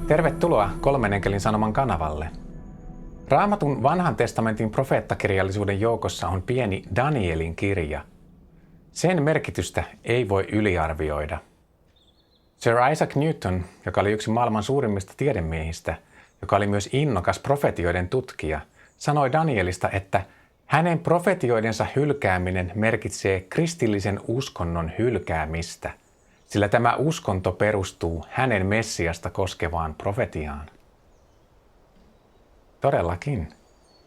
Tervetuloa Kolmen enkelin sanoman kanavalle. Raamatun vanhan testamentin profeettakirjallisuuden joukossa on pieni Danielin kirja. Sen merkitystä ei voi yliarvioida. Sir Isaac Newton, joka oli yksi maailman suurimmista tiedemiehistä, joka oli myös innokas profetioiden tutkija, sanoi Danielista, että hänen profetioidensa hylkääminen merkitsee kristillisen uskonnon hylkäämistä, sillä tämä uskonto perustuu hänen Messiasta koskevaan profetiaan. Todellakin.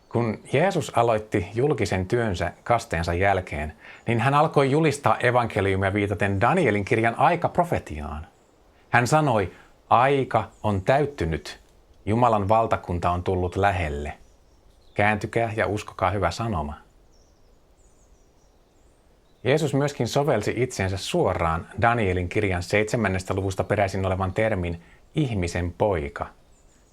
Kun Jeesus aloitti julkisen työnsä kasteensa jälkeen, niin hän alkoi julistaa evankeliumia viitaten Danielin kirjan aikaprofetiaan. Hän sanoi, aika on täyttynyt, Jumalan valtakunta on tullut lähelle. Kääntykää ja uskokaa hyvä sanoma. Jeesus myöskin sovelsi itsensä suoraan Danielin kirjan 7. luvusta peräisin olevan termin ihmisen poika,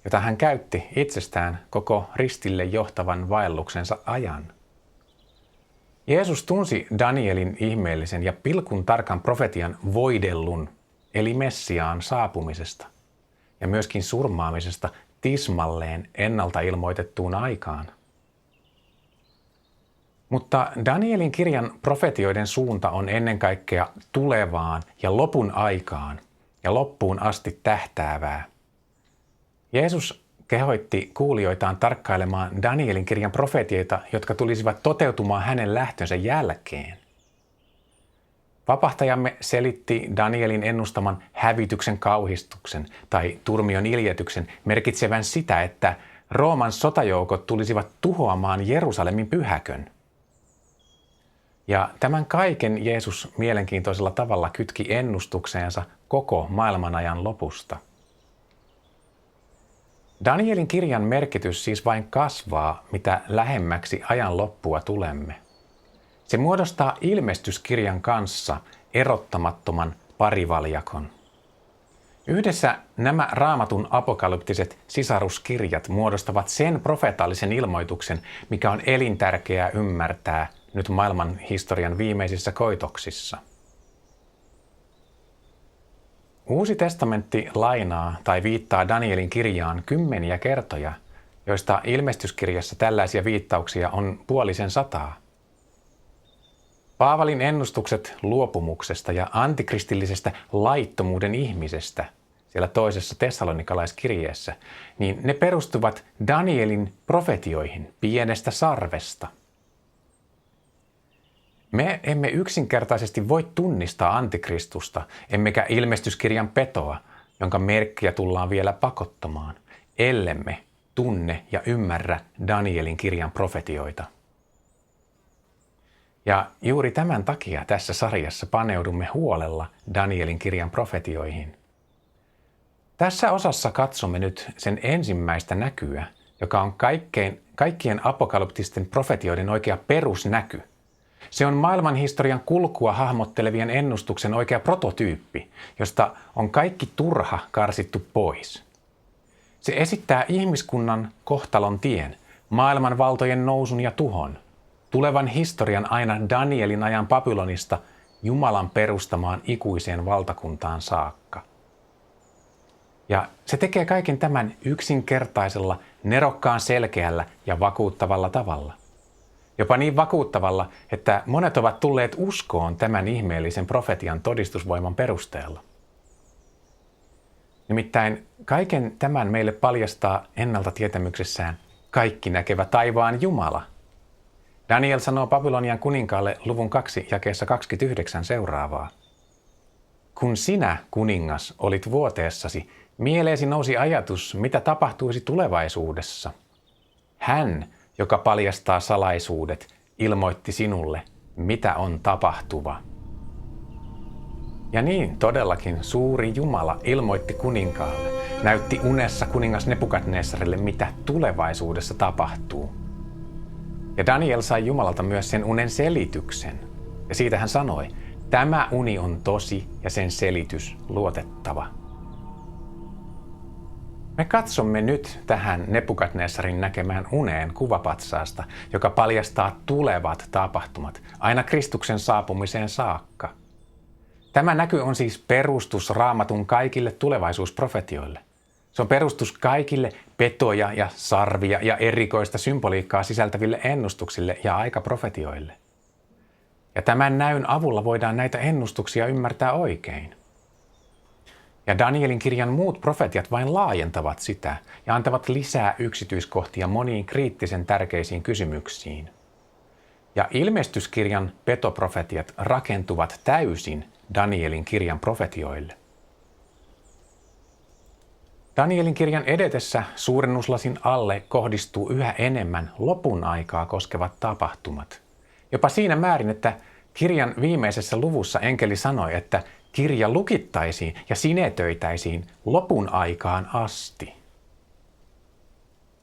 jota hän käytti itsestään koko ristille johtavan vaelluksensa ajan. Jeesus tunsi Danielin ihmeellisen ja pilkun tarkan profetian voidellun, eli Messiaan saapumisesta, ja myöskin surmaamisesta tismalleen ennalta ilmoitettuun aikaan. Mutta Danielin kirjan profetioiden suunta on ennen kaikkea tulevaan ja lopun aikaan ja loppuun asti tähtäävää. Jeesus kehoitti kuulijoitaan tarkkailemaan Danielin kirjan profetioita, jotka tulisivat toteutumaan hänen lähtönsä jälkeen. Vapahtajamme selitti Danielin ennustaman hävityksen kauhistuksen tai turmion iljetyksen merkitsevän sitä, että Rooman sotajoukot tulisivat tuhoamaan Jerusalemin pyhäkön. Ja tämän kaiken Jeesus mielenkiintoisella tavalla kytki ennustukseensa koko maailmanajan lopusta. Danielin kirjan merkitys siis vain kasvaa, mitä lähemmäksi ajan loppua tulemme. Se muodostaa ilmestyskirjan kanssa erottamattoman parivaljakon. Yhdessä nämä Raamatun apokalyptiset sisaruskirjat muodostavat sen profeetallisen ilmoituksen, mikä on elintärkeää ymmärtää nyt maailman historian viimeisissä koitoksissa. Uusi testamentti lainaa tai viittaa Danielin kirjaan kymmeniä kertoja, joista ilmestyskirjassa tällaisia viittauksia on 50. Paavalin ennustukset luopumuksesta ja antikristillisestä laittomuuden ihmisestä siellä toisessa tessalonikalaiskirjeessä, niin ne perustuvat Danielin profetioihin pienestä sarvesta. Me emme yksinkertaisesti voi tunnistaa antikristusta, emmekä ilmestyskirjan petoa, jonka merkkiä tullaan vielä pakottamaan, ellemme tunne ja ymmärrä Danielin kirjan profetioita. Ja juuri tämän takia tässä sarjassa paneudumme huolella Danielin kirjan profetioihin. Tässä osassa katsomme nyt sen ensimmäistä näkyä, joka on kaikkien apokalyptisten profetioiden oikea perusnäky. Se on maailmanhistorian kulkua hahmottelevien ennustuksen oikea prototyyppi, josta on kaikki turha karsittu pois. Se esittää ihmiskunnan kohtalon tien, maailmanvaltojen nousun ja tuhon, tulevan historian aina Danielin ajan Babylonista Jumalan perustamaan ikuiseen valtakuntaan saakka. Ja se tekee kaiken tämän yksinkertaisella, nerokkaan selkeällä ja vakuuttavalla tavalla. Jopa niin vakuuttavalla, että monet ovat tulleet uskoon tämän ihmeellisen profetian todistusvoiman perusteella. Nimittäin kaiken tämän meille paljastaa ennalta tietämyksessään kaikki näkevä taivaan Jumala. Daniel sanoo Babylonian kuninkaalle luvun 2 jakeessa 29 seuraavaa. Kun sinä, kuningas, olit vuoteessasi, mieleesi nousi ajatus, mitä tapahtuisi tulevaisuudessa. Hän, joka paljastaa salaisuudet, ilmoitti sinulle, mitä on tapahtuva. Ja niin todellakin suuri Jumala ilmoitti kuninkaalle, näytti unessa kuningas Nebukadnessarille, mitä tulevaisuudessa tapahtuu. Ja Daniel sai Jumalalta myös sen unen selityksen. Ja siitä hän sanoi, tämä uni on tosi ja sen selitys luotettava. Me katsomme nyt tähän Nebukadnessarin näkemään uneen kuvapatsaasta, joka paljastaa tulevat tapahtumat aina Kristuksen saapumiseen saakka. Tämä näky on siis perustus Raamatun kaikille tulevaisuusprofetioille. Se on perustus kaikille petoja ja sarvia ja erikoista symboliikkaa sisältäville ennustuksille ja aikaprofetioille. Ja tämän näyn avulla voidaan näitä ennustuksia ymmärtää oikein. Ja Danielin kirjan muut profetiat vain laajentavat sitä ja antavat lisää yksityiskohtia moniin kriittisen tärkeisiin kysymyksiin. Ja ilmestyskirjan petoprofetiat rakentuvat täysin Danielin kirjan profetioille. Danielin kirjan edetessä suurennuslasin alle kohdistuu yhä enemmän lopun aikaa koskevat tapahtumat. Jopa siinä määrin, että kirjan viimeisessä luvussa enkeli sanoi, että kirja lukittaisiin ja sinetöitäisiin lopun aikaan asti.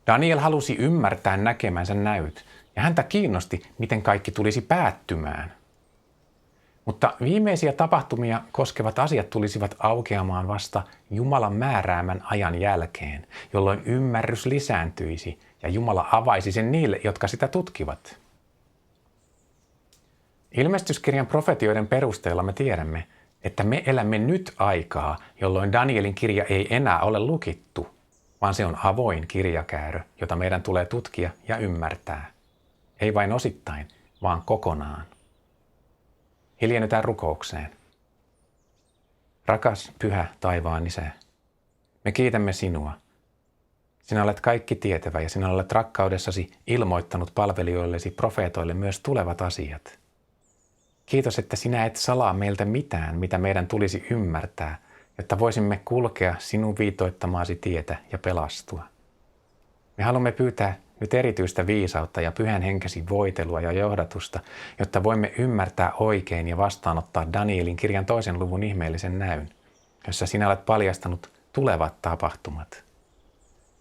Daniel halusi ymmärtää näkemänsä näyt, ja häntä kiinnosti, miten kaikki tulisi päättymään. Mutta viimeisiä tapahtumia koskevat asiat tulisivat aukeamaan vasta Jumalan määräämän ajan jälkeen, jolloin ymmärrys lisääntyisi ja Jumala avaisi sen niille, jotka sitä tutkivat. Ilmestyskirjan profetioiden perusteella me tiedämme, että me elämme nyt aikaa, jolloin Danielin kirja ei enää ole lukittu, vaan se on avoin kirjakäärö, jota meidän tulee tutkia ja ymmärtää. Ei vain osittain, vaan kokonaan. Hiljennytään rukoukseen. Rakas, pyhä taivaan Isä, me kiitämme sinua. Sinä olet kaikki tietävä ja sinä olet rakkaudessasi ilmoittanut palvelijoillesi profeetoille myös tulevat asiat. Kiitos, että sinä et salaa meiltä mitään, mitä meidän tulisi ymmärtää, jotta voisimme kulkea sinun viitoittamaasi tietä ja pelastua. Me haluamme pyytää nyt erityistä viisautta ja pyhän henkesi voitelua ja johdatusta, jotta voimme ymmärtää oikein ja vastaanottaa Danielin kirjan 2. luvun ihmeellisen näyn, jossa sinä olet paljastanut tulevat tapahtumat.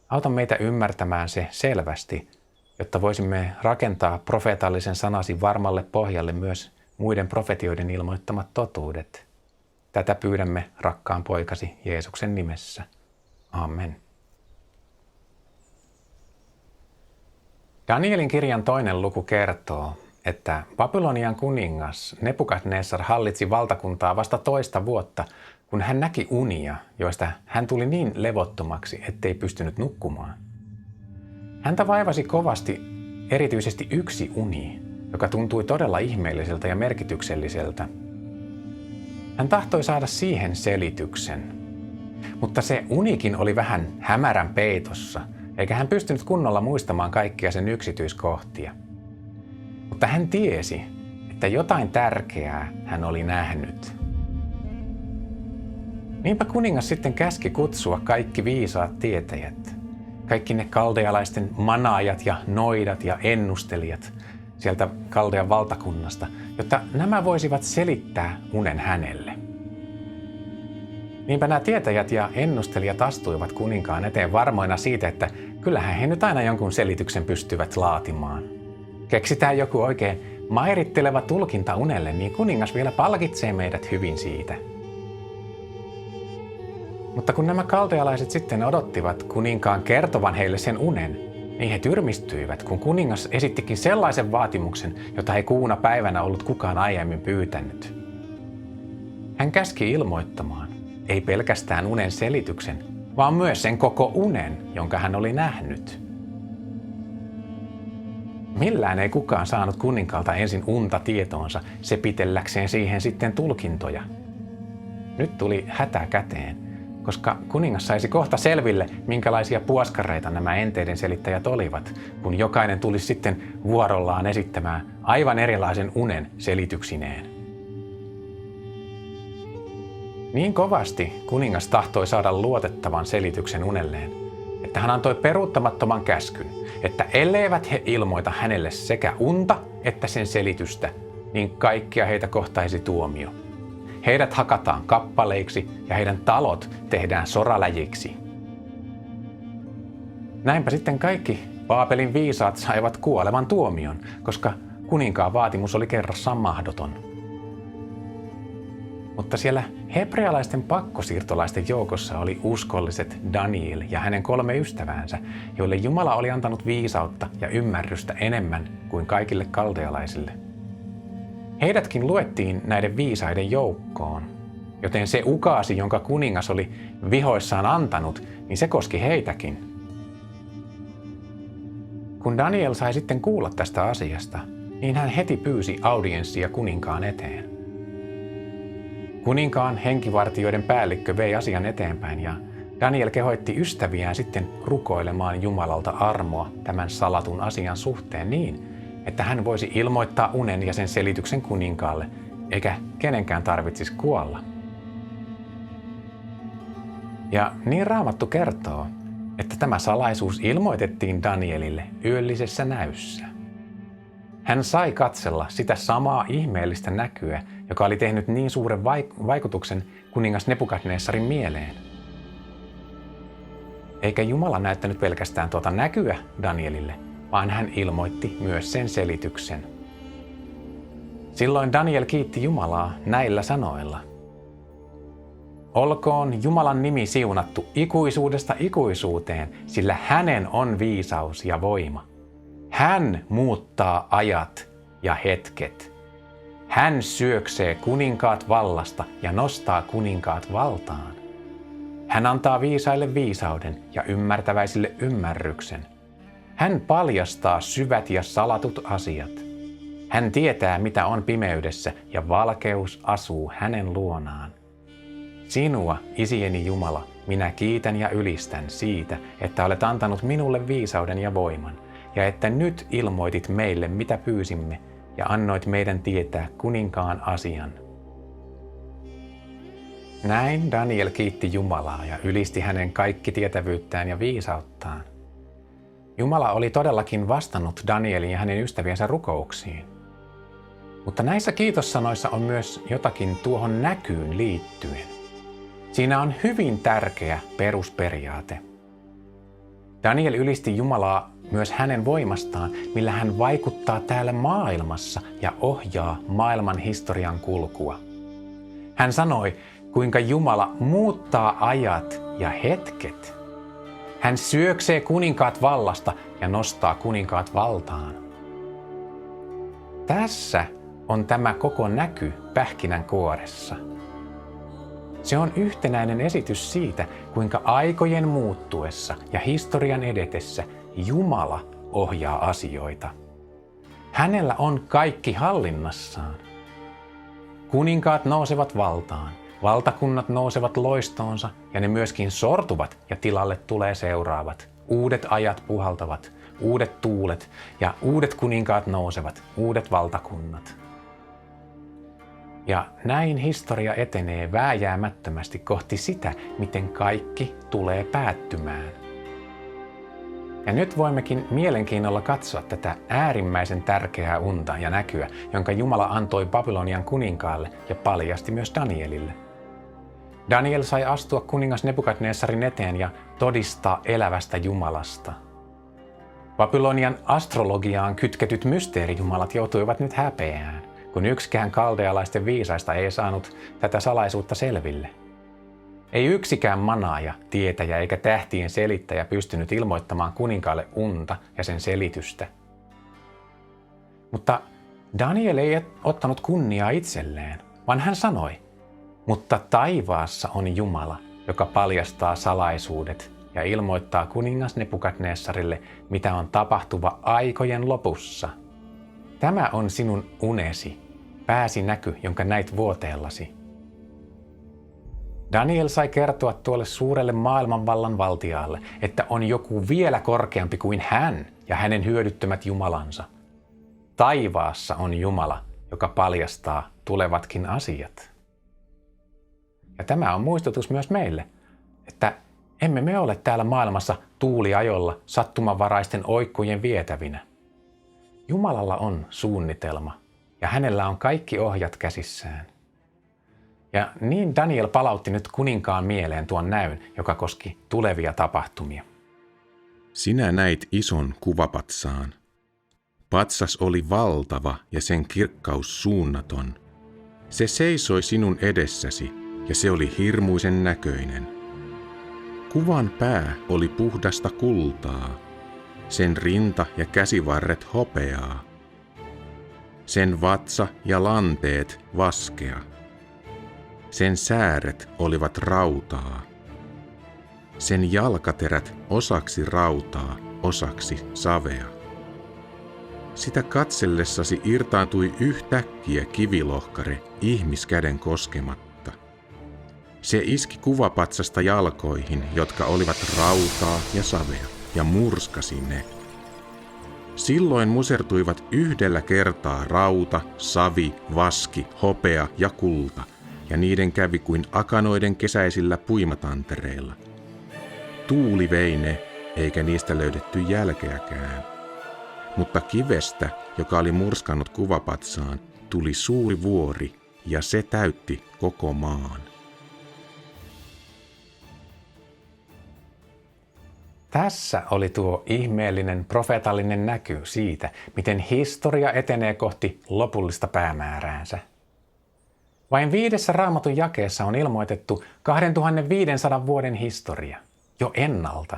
Auta meitä ymmärtämään se selvästi, jotta voisimme rakentaa profeetallisen sanasi varmalle pohjalle myös muiden profetioiden ilmoittamat totuudet. Tätä pyydämme rakkaan poikasi Jeesuksen nimessä. Amen. Danielin kirjan 2. luku kertoo, että Babylonian kuningas Nebukadnessar hallitsi valtakuntaa vasta 2 vuotta, kun hän näki unia, joista hän tuli niin levottomaksi, ettei pystynyt nukkumaan. Häntä vaivasi kovasti erityisesti yksi uni, joka tuntui todella ihmeelliseltä ja merkitykselliseltä. Hän tahtoi saada siihen selityksen, mutta se unikin oli vähän hämärän peitossa, eikä hän pystynyt kunnolla muistamaan kaikkia sen yksityiskohtia. Mutta hän tiesi, että jotain tärkeää hän oli nähnyt. Niinpä kuningas sitten käski kutsua kaikki viisaat tietäjät, kaikki ne kaldealaisten manaajat ja noidat ja ennustelijat sieltä Kaldean valtakunnasta, jotta nämä voisivat selittää unen hänelle. Niinpä nämä tietäjät ja ennustelijat astuivat kuninkaan eteen varmoina siitä, että kyllähän he nyt aina jonkun selityksen pystyvät laatimaan. Keksitään joku oikein mairitteleva tulkinta unelle, niin kuningas vielä palkitsee meidät hyvin siitä. Mutta kun nämä kaldealaiset sitten odottivat kuninkaan kertovan heille sen unen, niin he tyrmistyivät, kun kuningas esittikin sellaisen vaatimuksen, jota ei kuuna päivänä ollut kukaan aiemmin pyytänyt. Hän käski ilmoittamaan, ei pelkästään unen selityksen, vaan myös sen koko unen, jonka hän oli nähnyt. Millään ei kukaan saanut kuninkaalta ensin unta tietoonsa sepitelläkseen siihen sitten tulkintoja. Nyt tuli hätä käteen, koska kuningas saisi kohta selville, minkälaisia puoskareita nämä enteiden selittäjät olivat, kun jokainen tulisi sitten vuorollaan esittämään aivan erilaisen unen selityksineen. Niin kovasti kuningas tahtoi saada luotettavan selityksen unelleen, että hän antoi peruuttamattoman käskyn, että elleivät he ilmoita hänelle sekä unta että sen selitystä, niin kaikkia heitä kohtaisi tuomio. Heidät hakataan kappaleiksi ja heidän talot tehdään soraläjiksi. Näinpä sitten kaikki Baabelin viisaat saivat kuolevan tuomion, koska kuninkaan vaatimus oli kerrassaan mahdoton. Mutta siellä hebrealaisten pakkosiirtolaisten joukossa oli uskolliset Daniel ja hänen 3 ystäväänsä, joille Jumala oli antanut viisautta ja ymmärrystä enemmän kuin kaikille kaldealaisille. Heidätkin luettiin näiden viisaiden joukkoon. joten se ukaasi, jonka kuningas oli vihoissaan antanut, niin se koski heitäkin. Kun Daniel sai sitten kuulla tästä asiasta, niin hän heti pyysi audienssia kuninkaan eteen. Kuninkaan henkivartijoiden päällikkö vei asian eteenpäin ja Daniel kehoitti ystäviään sitten rukoilemaan Jumalalta armoa tämän salatun asian suhteen niin, että hän voisi ilmoittaa unen ja sen selityksen kuninkaalle, eikä kenenkään tarvitsisi kuolla. Ja niin Raamattu kertoo, että tämä salaisuus ilmoitettiin Danielille yöllisessä näyssä. Hän sai katsella sitä samaa ihmeellistä näkyä, joka oli tehnyt niin suuren vaikutuksen kuningas Nebukadnessarin mieleen. Eikä Jumala näyttänyt pelkästään tuota näkyä Danielille, vaan hän ilmoitti myös sen selityksen. Silloin Daniel kiitti Jumalaa näillä sanoilla. Olkoon Jumalan nimi siunattu ikuisuudesta ikuisuuteen, sillä hänen on viisaus ja voima. Hän muuttaa ajat ja hetket. Hän syöksee kuninkaat vallasta ja nostaa kuninkaat valtaan. Hän antaa viisaille viisauden ja ymmärtäväisille ymmärryksen. Hän paljastaa syvät ja salatut asiat. Hän tietää, mitä on pimeydessä, ja valkeus asuu hänen luonaan. Sinua, isieni Jumala, minä kiitän ja ylistän siitä, että olet antanut minulle viisauden ja voiman, ja että nyt ilmoitit meille, mitä pyysimme, ja annoit meidän tietää kuninkaan asian. Näin Daniel kiitti Jumalaa ja ylisti hänen kaikkitietävyyttään ja viisauttaan. Jumala oli todellakin vastannut Danielin ja hänen ystäviensä rukouksiin. Mutta näissä kiitossanoissa on myös jotakin tuohon näkyyn liittyen. Siinä on hyvin tärkeä perusperiaate. Daniel ylisti Jumalaa myös hänen voimastaan, millä hän vaikuttaa täällä maailmassa ja ohjaa maailman historian kulkua. Hän sanoi, kuinka Jumala muuttaa ajat ja hetket. Hän syöksee kuninkaat vallasta ja nostaa kuninkaat valtaan. Tässä on tämä koko näky pähkinänkuoressa. Se on yhtenäinen esitys siitä, kuinka aikojen muuttuessa ja historian edetessä Jumala ohjaa asioita. Hänellä on kaikki hallinnassaan. Kuninkaat nousevat valtaan, valtakunnat nousevat loistoonsa ja ne myöskin sortuvat ja tilalle tulee seuraavat. Uudet ajat puhaltavat, uudet tuulet ja uudet kuninkaat nousevat, uudet valtakunnat. Ja näin historia etenee vääjäämättömästi kohti sitä, miten kaikki tulee päättymään. Ja nyt voimmekin mielenkiinnolla katsoa tätä äärimmäisen tärkeää unta ja näkyä, jonka Jumala antoi Babylonian kuninkaalle ja paljasti myös Danielille. Daniel sai astua kuningas Nebukadnessarin eteen ja todistaa elävästä Jumalasta. Babylonian astrologiaan kytketyt mysteerijumalat joutuivat nyt häpeään, kun yksikään kaldealaisten viisaista ei saanut tätä salaisuutta selville. Ei yksikään manaaja, tietäjä eikä tähtien selittäjä pystynyt ilmoittamaan kuninkaalle unta ja sen selitystä. Mutta Daniel ei ottanut kunniaa itselleen, vaan hän sanoi, mutta taivaassa on Jumala, joka paljastaa salaisuudet ja ilmoittaa kuningas Nebukadnessarille, mitä on tapahtuva aikojen lopussa. Tämä on sinun unesi, pääsinäky, jonka näit vuoteellasi. Daniel sai kertoa tuolle suurelle maailmanvallan valtiaalle, että on joku vielä korkeampi kuin hän ja hänen hyödyttömät jumalansa. Taivaassa on Jumala, joka paljastaa tulevatkin asiat. Ja tämä on muistutus myös meille, että emme me ole täällä maailmassa tuuliajolla sattumanvaraisten oikkujen vietävinä. Jumalalla on suunnitelma ja hänellä on kaikki ohjat käsissään. Ja niin Daniel palautti nyt kuninkaan mieleen tuon näyn, joka koski tulevia tapahtumia. Sinä näit ison kuvapatsaan. Patsas oli valtava ja sen kirkkaus suunnaton. Se seisoi sinun edessäsi ja se oli hirmuisen näköinen. Kuvan pää oli puhdasta kultaa, sen rinta ja käsivarret hopeaa, sen vatsa ja lanteet vaskea. Sen sääret olivat rautaa. Sen jalkaterät osaksi rautaa, osaksi savea. Sitä katsellessasi irtaantui yhtäkkiä kivilohkare ihmiskäden koskematta. Se iski kuvapatsasta jalkoihin, jotka olivat rautaa ja savea, ja murskasi ne. Silloin musertuivat yhdellä kertaa rauta, savi, vaski, hopea ja kulta, ja niiden kävi kuin akanoiden kesäisillä puimatantereilla. Tuuli vei ne, eikä niistä löydetty jälkeäkään. Mutta kivestä, joka oli murskannut kuvapatsaan, tuli suuri vuori, ja se täytti koko maan. Tässä oli tuo ihmeellinen profeetallinen näky siitä, miten historia etenee kohti lopullista päämääräänsä. Vain 5 Raamatun jakeessa on ilmoitettu 2500 vuoden historia, jo ennalta.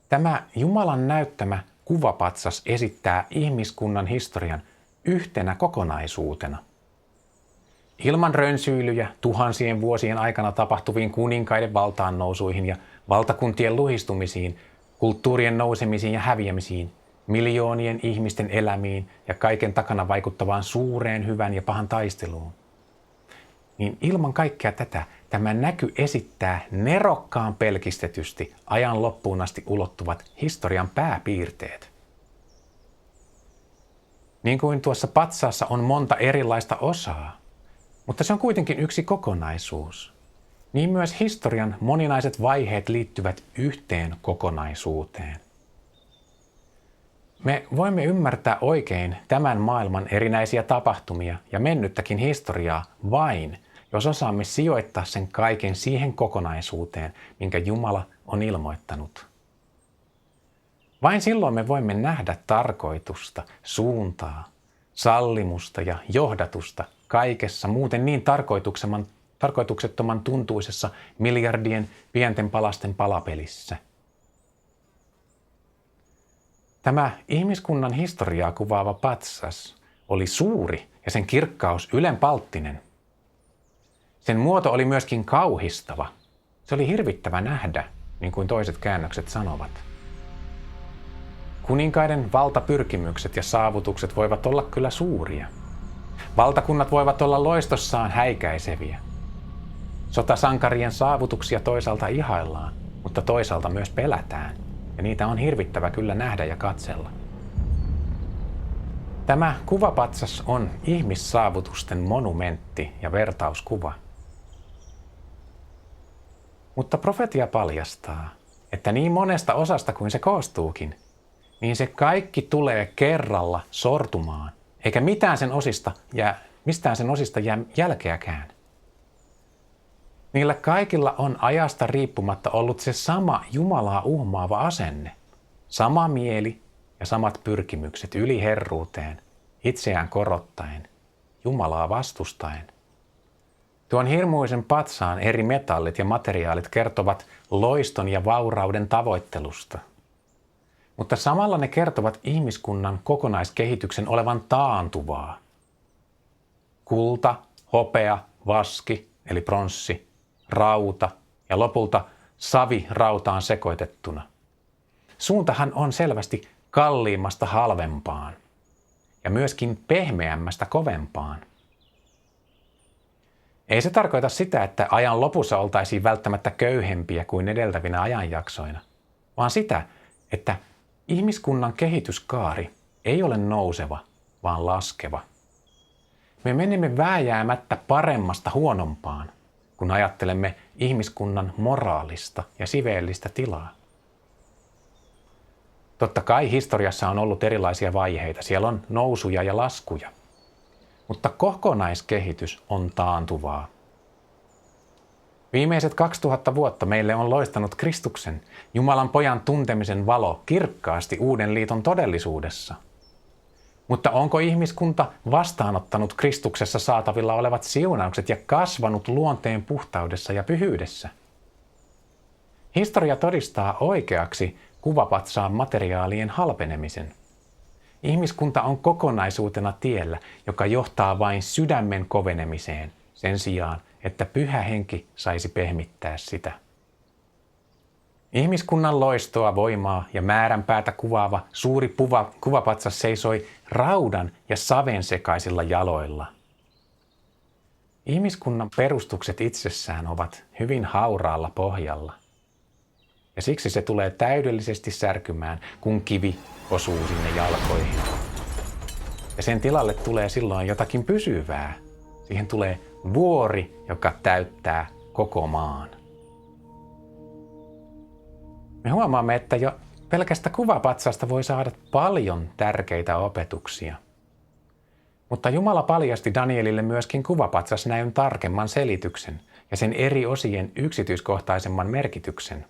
Tämä Jumalan näyttämä kuvapatsas esittää ihmiskunnan historian yhtenä kokonaisuutena. Ilman rönsyilyjä tuhansien vuosien aikana tapahtuviin kuninkaiden valtaannousuihin ja valtakuntien luhistumisiin, kulttuurien nousemisiin ja häviämisiin, miljoonien ihmisten elämiin ja kaiken takana vaikuttavaan suureen hyvän ja pahan taisteluun. Niin ilman kaikkea tätä tämä näky esittää nerokkaan pelkistetysti ajan loppuun asti ulottuvat historian pääpiirteet. Niin kuin tuossa patsaassa on monta erilaista osaa, mutta se on kuitenkin yksi kokonaisuus. Niin myös historian moninaiset vaiheet liittyvät yhteen kokonaisuuteen. Me voimme ymmärtää oikein tämän maailman erinäisiä tapahtumia ja mennyttäkin historiaa vain, jos osaamme sijoittaa sen kaiken siihen kokonaisuuteen, minkä Jumala on ilmoittanut. Vain silloin me voimme nähdä tarkoitusta, suuntaa, sallimusta ja johdatusta kaikessa muuten niin tarkoituksettoman tuntuisessa miljardien pienten palasten palapelissä. Tämä ihmiskunnan historiaa kuvaava patsas oli suuri ja sen kirkkaus ylenpalttinen. Sen muoto oli myöskin kauhistava. Se oli hirvittävä nähdä, niin kuin toiset käännökset sanovat. Kuninkaiden valtapyrkimykset ja saavutukset voivat olla kyllä suuria. Valtakunnat voivat olla loistossaan häikäiseviä. Sotasankarien saavutuksia toisaalta ihaillaan, mutta toisaalta myös pelätään, ja niitä on hirvittävä kyllä nähdä ja katsella. Tämä kuvapatsas on ihmissaavutusten monumentti ja vertauskuva. Mutta profetia paljastaa, että niin monesta osasta kuin se koostuukin, niin se kaikki tulee kerralla sortumaan, eikä mistään sen osista jää jälkeäkään. Niillä kaikilla on ajasta riippumatta ollut se sama Jumalaa uhmaava asenne, sama mieli ja samat pyrkimykset yliherruuteen, itseään korottaen, Jumalaa vastustaen. Tuon hirmuisen patsaan eri metallit ja materiaalit kertovat loiston ja vaurauden tavoittelusta. Mutta samalla ne kertovat ihmiskunnan kokonaiskehityksen olevan taantuvaa. Kulta, hopea, vaski eli pronssi, rauta ja lopulta savi rautaan sekoitettuna. Suuntahan on selvästi kalliimmasta halvempaan ja myöskin pehmeämmästä kovempaan. Ei se tarkoita sitä, että ajan lopussa oltaisiin välttämättä köyhempiä kuin edeltävinä ajanjaksoina, vaan sitä, että ihmiskunnan kehityskaari ei ole nouseva, vaan laskeva. Me menemme vääjäämättä paremmasta huonompaan, kun ajattelemme ihmiskunnan moraalista ja siveellistä tilaa. Totta kai historiassa on ollut erilaisia vaiheita, siellä on nousuja ja laskuja, mutta kokonaiskehitys on taantuvaa. Viimeiset 2000 vuotta meille on loistanut Kristuksen, Jumalan pojan tuntemisen valo kirkkaasti uuden liiton todellisuudessa. Mutta onko ihmiskunta vastaanottanut Kristuksessa saatavilla olevat siunaukset ja kasvanut luonteen puhtaudessa ja pyhyydessä? Historia todistaa oikeaksi kuvapatsaan materiaalien halpenemisen. Ihmiskunta on kokonaisuutena tiellä, joka johtaa vain sydämen kovenemiseen, sen sijaan, että Pyhä Henki saisi pehmittää sitä. Ihmiskunnan loistoa, voimaa ja määränpäätä kuvaava suuri kuvapatsas seisoi raudan ja saven sekaisilla jaloilla. Ihmiskunnan perustukset itsessään ovat hyvin hauraalla pohjalla. Ja siksi se tulee täydellisesti särkymään, kun kivi osuu sinne jalkoihin. Ja sen tilalle tulee silloin jotakin pysyvää. Siihen tulee vuori, joka täyttää koko maan. Me huomaamme, että jo pelkästä kuvapatsasta voi saada paljon tärkeitä opetuksia. Mutta Jumala paljasti Danielille myöskin kuvapatsasnäyn tarkemman selityksen ja sen eri osien yksityiskohtaisemman merkityksen.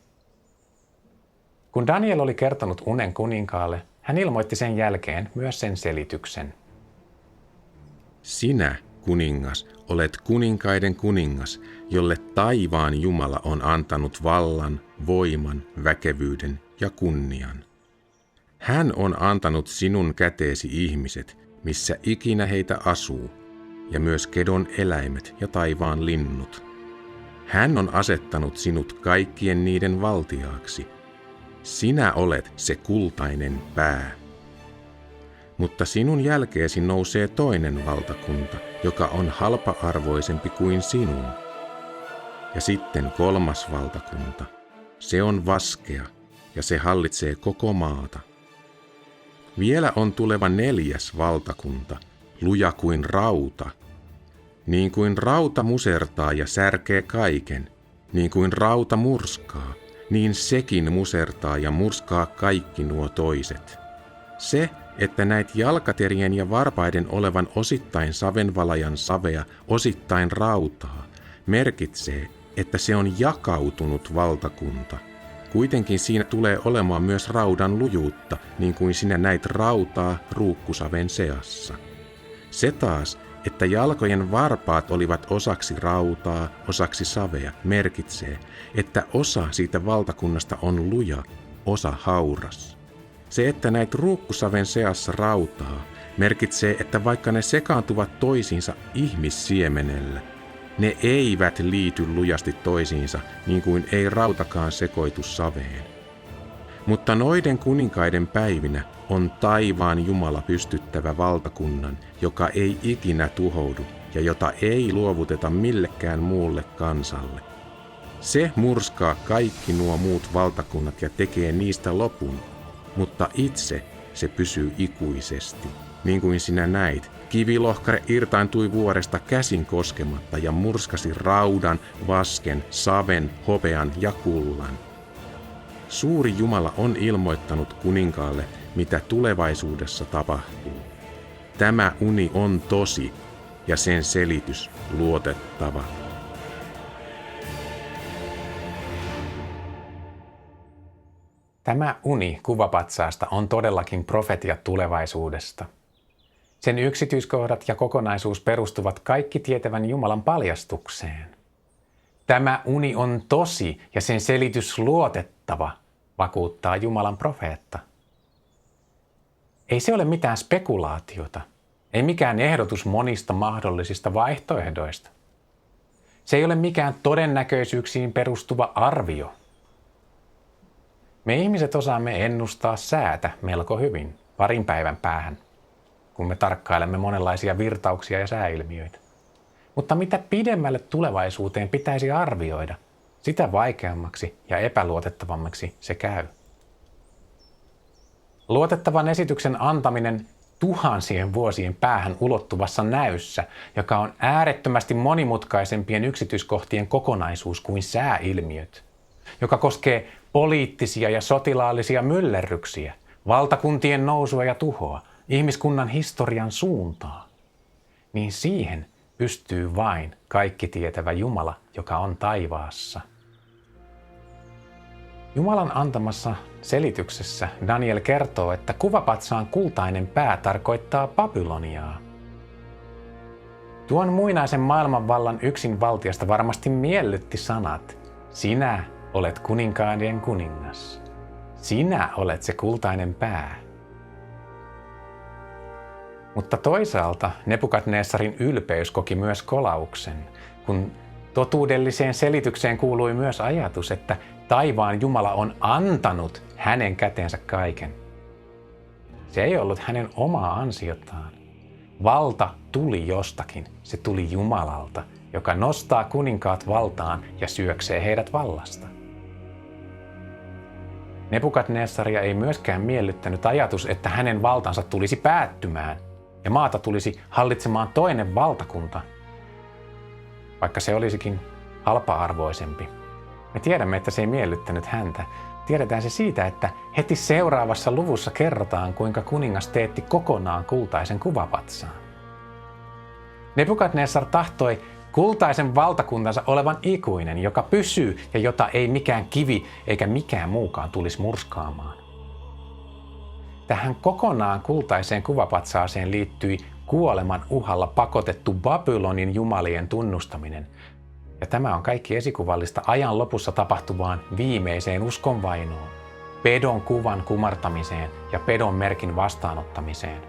Kun Daniel oli kertonut unen kuninkaalle, hän ilmoitti sen jälkeen myös sen selityksen. Sinä, kuningas, olet kuninkaiden kuningas, jolle taivaan Jumala on antanut vallan, voiman, väkevyyden ja kunnian. Hän on antanut sinun käteesi ihmiset, missä ikinä heitä asuu, ja myös kedon eläimet ja taivaan linnut. Hän on asettanut sinut kaikkien niiden valtiaaksi. Sinä olet se kultainen pää. Mutta sinun jälkeesi nousee toinen valtakunta, joka on halpa-arvoisempi kuin sinun. Ja sitten kolmas valtakunta. Se on vaskea, ja se hallitsee koko maata. Vielä on tuleva neljäs valtakunta, luja kuin rauta. Niin kuin rauta musertaa ja särkee kaiken, niin kuin rauta murskaa, niin sekin musertaa ja murskaa kaikki nuo toiset. Se, että näit jalkaterien ja varpaiden olevan osittain savenvalajan savea, osittain rautaa, merkitsee, että se on jakautunut valtakunta. Kuitenkin siinä tulee olemaan myös raudan lujuutta, niin kuin sinä näit rautaa ruukkusaven seassa. Se taas, että jalkojen varpaat olivat osaksi rautaa, osaksi savea, merkitsee, että osa siitä valtakunnasta on luja, osa hauras. Se, että näit ruukkusaven seassa rautaa, merkitsee, että vaikka ne sekaantuvat toisiinsa ihmissiemenellä, ne eivät liity lujasti toisiinsa, niin kuin ei rautakaan sekoitu saveen. Mutta noiden kuninkaiden päivinä on taivaan Jumala pystyttävä valtakunnan, joka ei ikinä tuhoudu ja jota ei luovuteta millekään muulle kansalle. Se murskaa kaikki nuo muut valtakunnat ja tekee niistä lopun, mutta itse se pysyy ikuisesti. Niin kuin sinä näit, kivilohkare irtaantui vuoresta käsin koskematta ja murskasi raudan, vasken, saven, hopean ja kullan. Suuri Jumala on ilmoittanut kuninkaalle, mitä tulevaisuudessa tapahtuu. Tämä uni on tosi ja sen selitys luotettava. Tämä uni kuvapatsaasta on todellakin profetia tulevaisuudesta. Sen yksityiskohdat ja kokonaisuus perustuvat kaikki tietävän Jumalan paljastukseen. Tämä uni on tosi ja sen selitys luotettava, vakuuttaa Jumalan profeetta. Ei se ole mitään spekulaatiota, ei mikään ehdotus monista mahdollisista vaihtoehdoista. Se ei ole mikään todennäköisyyksiin perustuva arvio. Me ihmiset osaamme ennustaa säätä melko hyvin parin päivän päähän, kun me tarkkailemme monenlaisia virtauksia ja sääilmiöitä. Mutta mitä pidemmälle tulevaisuuteen pitäisi arvioida, sitä vaikeammaksi ja epäluotettavammaksi se käy. Luotettavan esityksen antaminen tuhansien vuosien päähän ulottuvassa näyssä, joka on äärettömästi monimutkaisempien yksityiskohtien kokonaisuus kuin sääilmiöt, joka koskee poliittisia ja sotilaallisia myllerryksiä, valtakuntien nousua ja tuhoa, ihmiskunnan historian suuntaa, niin siihen pystyy vain kaikki tietävä Jumala, joka on taivaassa. Jumalan antamassa selityksessä Daniel kertoo, että kuvapatsaan kultainen pää tarkoittaa Babyloniaa. Tuon muinaisen maailmanvallan yksinvaltiasta varmasti miellytti sanat: sinä olet kuninkaiden kuningas. Sinä olet se kultainen pää. Mutta toisaalta Nebukadnessarin ylpeys koki myös kolauksen, kun totuudelliseen selitykseen kuului myös ajatus, että taivaan Jumala on antanut hänen käteensä kaiken. Se ei ollut hänen omaa ansiotaan. Valta tuli jostakin, se tuli Jumalalta, joka nostaa kuninkaat valtaan ja syöksee heidät vallasta. Nebukadnessaria ei myöskään miellyttänyt ajatus, että hänen valtansa tulisi päättymään ja maata tulisi hallitsemaan toinen valtakunta, vaikka se olisikin halpa-arvoisempi. Me tiedämme, että se ei miellyttänyt häntä. Tiedetään se siitä, että heti seuraavassa luvussa kerrotaan, kuinka kuningas teetti kokonaan kultaisen kuvapatsaan. Nebukadnessar tahtoi kultaisen valtakuntansa olevan ikuinen, joka pysyy ja jota ei mikään kivi eikä mikään muukaan tulisi murskaamaan. Tähän kokonaan kultaiseen kuvapatsaaseen liittyi kuoleman uhalla pakotettu Babylonin jumalien tunnustaminen. Ja tämä on kaikki esikuvallista ajan lopussa tapahtuvaan viimeiseen uskonvainuun, pedon kuvan kumartamiseen ja pedon merkin vastaanottamiseen.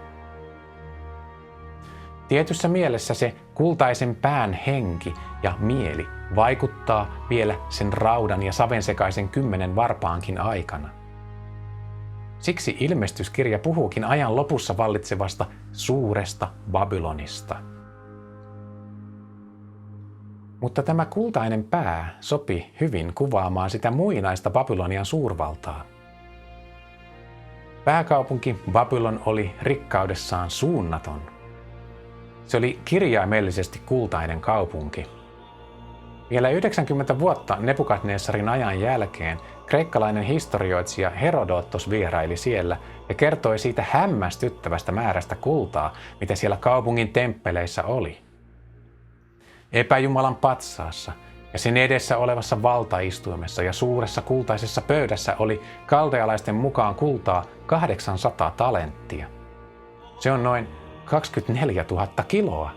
Tietyssä mielessä se kultaisen pään henki ja mieli vaikuttaa vielä sen raudan ja savensekaisen 10 varpaankin aikana. Siksi ilmestyskirja puhuukin ajan lopussa vallitsevasta suuresta Babylonista. Mutta tämä kultainen pää sopi hyvin kuvaamaan sitä muinaista Babylonian suurvaltaa. Pääkaupunki Babylon oli rikkaudessaan suunnaton. Se oli kirjaimellisesti kultainen kaupunki. Vielä 90 vuotta Nebukadnessarin ajan jälkeen kreikkalainen historioitsija Herodotos vieraili siellä ja kertoi siitä hämmästyttävästä määrästä kultaa, mitä siellä kaupungin temppeleissä oli. Epäjumalan patsaassa ja sen edessä olevassa valtaistuimessa ja suuressa kultaisessa pöydässä oli kaldealaisten mukaan kultaa 800 talenttia. Se on noin 24 000 kiloa.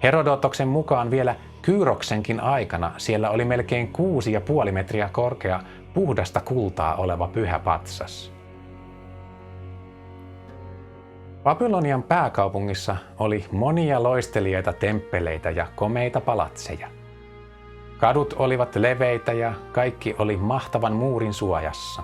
Herodotoksen mukaan vielä Kyroksenkin aikana siellä oli melkein 6,5 metriä korkea puhdasta kultaa oleva pyhä patsas. Babylonian pääkaupungissa oli monia loistelijaita temppeleitä ja komeita palatseja. Kadut olivat leveitä ja kaikki oli mahtavan muurin suojassa.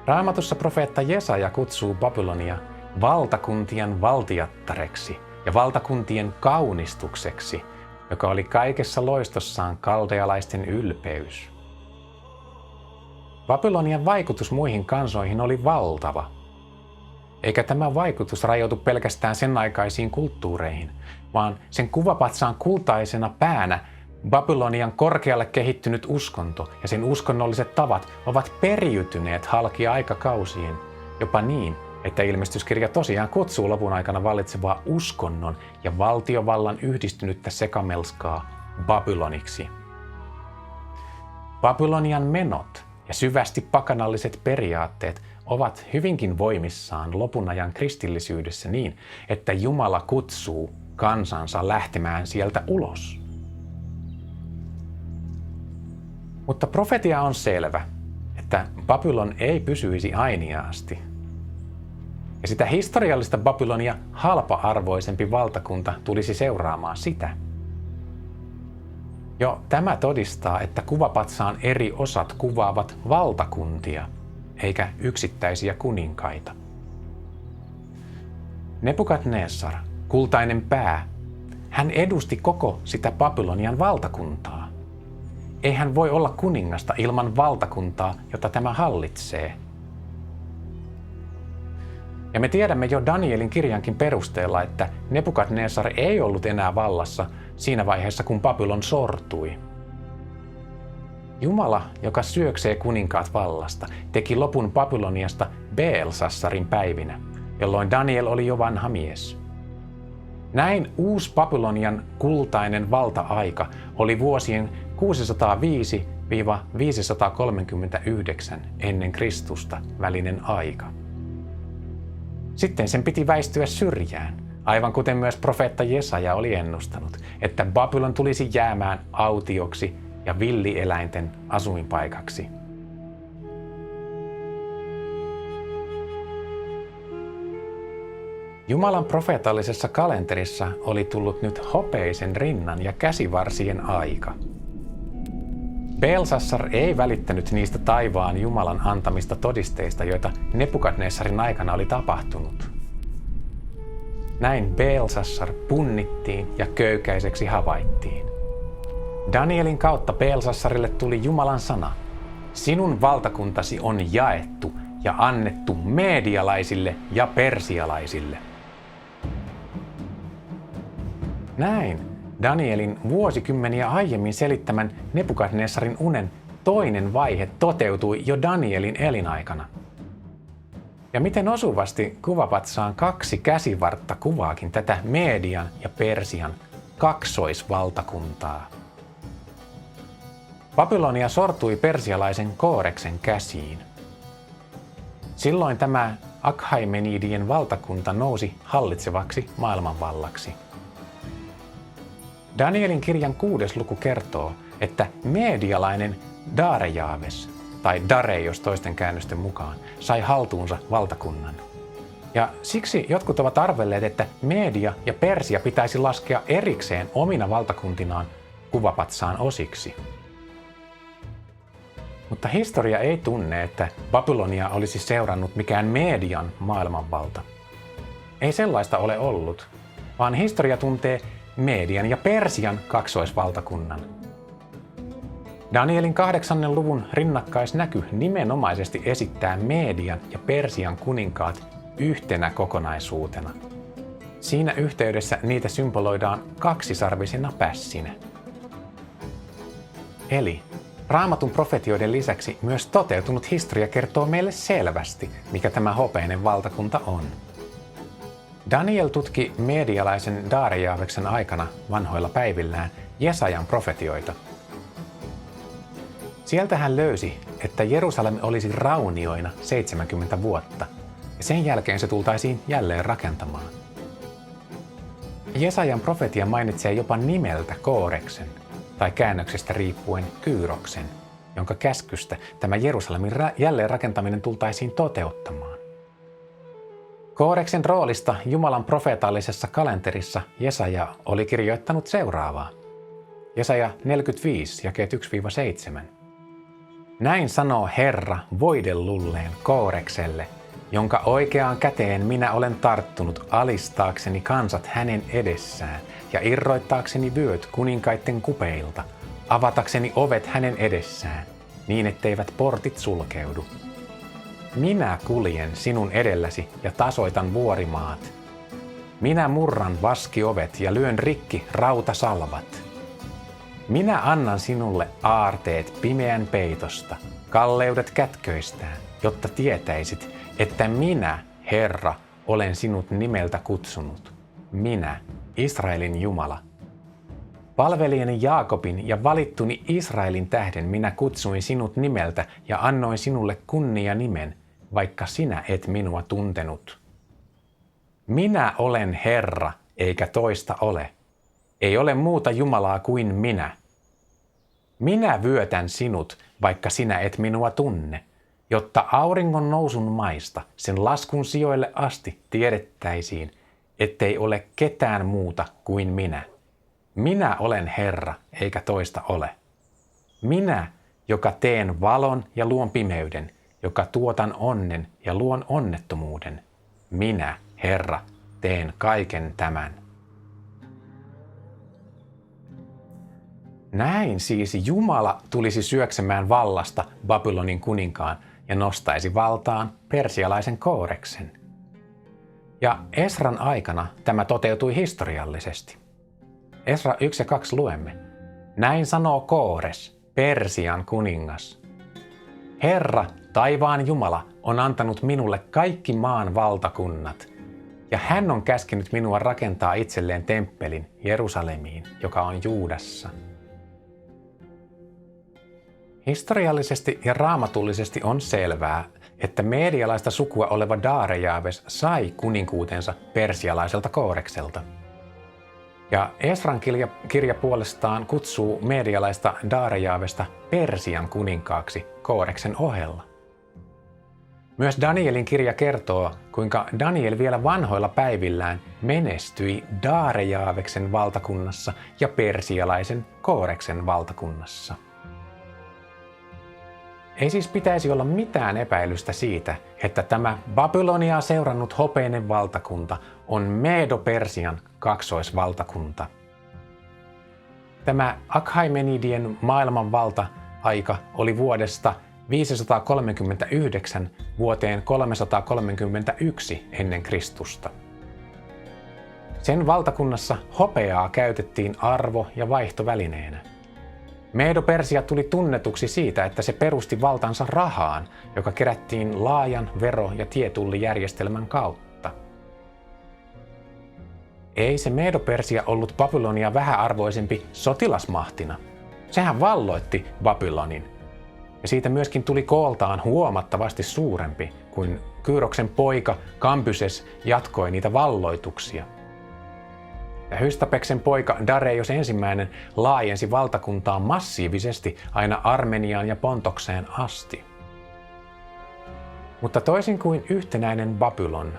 Raamatussa profeetta Jesaja kutsuu Babylonia valtakuntien valtiattareksi ja valtakuntien kaunistukseksi, joka oli kaikessa loistossaan kaldealaisten ylpeys. Babylonian vaikutus muihin kansoihin oli valtava. Eikä tämä vaikutus rajoitu pelkästään sen aikaisiin kulttuureihin, vaan sen kuvapatsaan kultaisena päänä Babylonian korkealle kehittynyt uskonto ja sen uskonnolliset tavat ovat periytyneet halki aikakausiin, jopa niin, että ilmestyskirja tosiaan kutsuu lopun aikana vallitsevaa uskonnon ja valtiovallan yhdistynyttä sekamelskaa Babyloniksi. Babylonian menot ja syvästi pakanalliset periaatteet ovat hyvinkin voimissaan lopun ajan kristillisyydessä niin, että Jumala kutsuu kansansa lähtemään sieltä ulos. Mutta profetia on selvä, että Babylon ei pysyisi ainiaasti. Ja sitä historiallista Babylonia halpa-arvoisempi valtakunta tulisi seuraamaan sitä. Jo tämä todistaa, että kuvapatsaan eri osat kuvaavat valtakuntia, eikä yksittäisiä kuninkaita. Nebukadnessar, kultainen pää, hän edusti koko sitä Babylonian valtakuntaa. Ei hän voi olla kuningasta ilman valtakuntaa, jota tämä hallitsee. Ja me tiedämme jo Danielin kirjankin perusteella, että Nebukadnessar ei ollut enää vallassa siinä vaiheessa, kun Babylon sortui. Jumala, joka syöksee kuninkaat vallasta, teki lopun Babyloniasta Beelsassarin päivinä, jolloin Daniel oli jo vanha mies. Näin uusi Babylonian kultainen valta-aika oli vuosien 605–539 ennen Kristusta välinen aika. Sitten sen piti väistyä syrjään, aivan kuten myös profeetta Jesaja oli ennustanut, että Babylon tulisi jäämään autioksi ja villieläinten asuinpaikaksi. Jumalan profeetallisessa kalenterissa oli tullut nyt hopeisen rinnan ja käsivarsien aika. Belsassar ei välittänyt niistä taivaan Jumalan antamista todisteista, joita Nebukadnessarin aikana oli tapahtunut. Näin Belsassar punnittiin ja köykäiseksi havaittiin. Danielin kautta Belsassarille tuli Jumalan sana. Sinun valtakuntasi on jaettu ja annettu meedialaisille ja persialaisille. Näin Danielin vuosikymmeniä aiemmin selittämän Nebukadnessarin unen toinen vaihe toteutui jo Danielin elinaikana. Ja miten osuvasti kuvapatsaan 2 käsivartta kuvaakin tätä Median ja Persian kaksoisvaltakuntaa. Babylonia sortui persialaisen Kooreksen käsiin. Silloin tämä Akhaimenidien valtakunta nousi hallitsevaksi maailmanvallaksi. Danielin kirjan 6. luku kertoo, että medialainen Darejaves, tai Dareios toisten käännösten mukaan, sai haltuunsa valtakunnan. Ja siksi jotkut ovat arvelleet, että Media ja Persia pitäisi laskea erikseen omina valtakuntinaan kuvapatsaan osiksi. Mutta historia ei tunne, että Babylonia olisi seurannut mikään Median maailmanvalta. Ei sellaista ole ollut, vaan historia tuntee Median ja Persian kaksoisvaltakunnan. Danielin 8. luvun rinnakkaisnäky nimenomaisesti esittää Median ja Persian kuninkaat yhtenä kokonaisuutena. Siinä yhteydessä niitä symboloidaan kaksisarvisina pässinä. Eli Raamatun profetioiden lisäksi myös toteutunut historia kertoo meille selvästi, mikä tämä hopeinen valtakunta on. Daniel tutki medialaisen Darejaveksen aikana vanhoilla päivillään Jesajan profetioita. Sieltä hän löysi, että Jerusalem olisi raunioina 70 vuotta, ja sen jälkeen se tultaisiin jälleen rakentamaan. Jesajan profetia mainitsee jopa nimeltä Kooreksen, tai käännöksestä riippuen Kyyroksen, jonka käskystä tämä Jerusalemin jälleenrakentaminen tultaisiin toteuttamaan. Kooreksen roolista Jumalan profeetallisessa kalenterissa Jesaja oli kirjoittanut seuraavaa. Jesaja 45, jakeet 1-7. Näin sanoo Herra voidellulleen Koorekselle, jonka oikeaan käteen minä olen tarttunut alistaakseni kansat hänen edessään ja irroittaakseni vyöt kuninkaitten kupeilta, avatakseni ovet hänen edessään, niin etteivät portit sulkeudu. Minä kuljen sinun edelläsi ja tasoitan vuorimaat. Minä murran vaskiovet ja lyön rikki rautasalvat. Minä annan sinulle aarteet pimeän peitosta, kalleudet kätköistään, jotta tietäisit, että minä, Herra, olen sinut nimeltä kutsunut. Minä, Israelin Jumala. Palvelijani Jaakobin ja valittuni Israelin tähden minä kutsuin sinut nimeltä ja annoin sinulle kunnianimen, vaikka sinä et minua tuntenut. Minä olen Herra, eikä toista ole. Ei ole muuta Jumalaa kuin minä. Minä vyötän sinut, vaikka sinä et minua tunne, jotta auringon nousun maista sen laskun sijoille asti tiedettäisiin, ettei ole ketään muuta kuin minä. Minä olen Herra, eikä toista ole. Minä, joka teen valon ja luon pimeyden, joka tuotan onnen ja luon onnettomuuden. Minä, Herra, teen kaiken tämän. Näin siis Jumala tulisi syöksemään vallasta Babylonin kuninkaan ja nostaisi valtaan persialaisen Kooreksen. Ja Esran aikana tämä toteutui historiallisesti. Esra 1 ja 2 luemme. Näin sanoo Koores, Persian kuningas. Herra, taivaan Jumala, on antanut minulle kaikki maan valtakunnat, ja hän on käskenyt minua rakentaa itselleen temppelin Jerusalemiin, joka on Juudassa. Historiallisesti ja raamatullisesti on selvää, että medialaista sukua oleva Darejaves sai kuninkuutensa persialaiselta Koorekselta. Ja Esran kirja puolestaan kutsuu medialaista Darejavesta Persian kuninkaaksi Kooreksen ohella. Myös Danielin kirja kertoo, kuinka Daniel vielä vanhoilla päivillään menestyi Daarejaaveksen valtakunnassa ja persialaisen Kooreksen valtakunnassa. Ei siis pitäisi olla mitään epäilystä siitä, että tämä Babyloniaa seurannut hopeinen valtakunta on Medo-Persian kaksoisvaltakunta. Tämä Akhaimenidien maailmanvalta-aika oli vuodesta 539 vuoteen 331 ennen Kristusta. Sen valtakunnassa hopeaa käytettiin arvo- ja vaihtovälineenä. Medo-Persia tuli tunnetuksi siitä, että se perusti valtansa rahaan, joka kerättiin laajan vero- ja tietullijärjestelmän kautta. Ei se Medo-Persia ollut Babylonia vähäarvoisempi sotilasmahtina. Sehän valloitti Babylonin. Ja siitä myöskin tuli kooltaan huomattavasti suurempi, kuin Kyroksen poika Kambyses jatkoi niitä valloituksia. Ja Hystapeksen poika Dareios I laajensi valtakuntaa massiivisesti aina Armeniaan ja Pontokseen asti. Mutta toisin kuin yhtenäinen Babylon,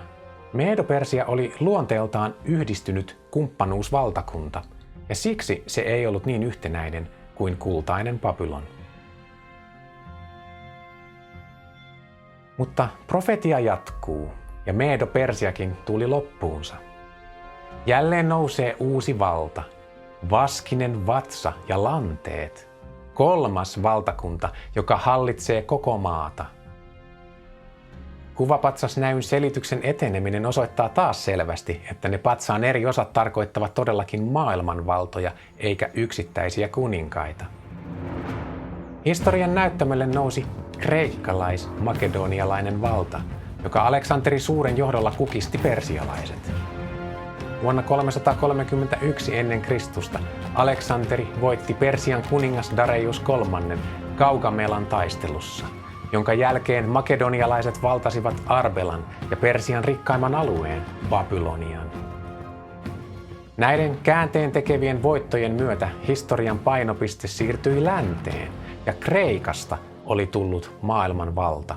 Medo-Persia oli luonteeltaan yhdistynyt kumppanuusvaltakunta, ja siksi se ei ollut niin yhtenäinen kuin kultainen Babylon. Mutta profetia jatkuu, ja Medo-Persiakin tuli loppuunsa. Jälleen nousee uusi valta, vaskinen vatsa ja lanteet, kolmas valtakunta, joka hallitsee koko maata. Kuvapatsasnäyn selityksen eteneminen osoittaa taas selvästi, että ne patsaan eri osat tarkoittavat todellakin maailmanvaltoja eikä yksittäisiä kuninkaita. Historian näyttämölle nousi kreikkalais-makedonialainen valta, joka Aleksanteri Suuren johdolla kukisti persialaiset. Vuonna 331 ennen Kristusta Aleksanteri voitti Persian kuningas Dareius III Gaugamelan taistelussa, jonka jälkeen makedonialaiset valtasivat Arbelan ja Persian rikkaimman alueen Babylonian. Näiden käänteen tekevien voittojen myötä historian painopiste siirtyi länteen ja Kreikasta oli tullut maailmanvalta.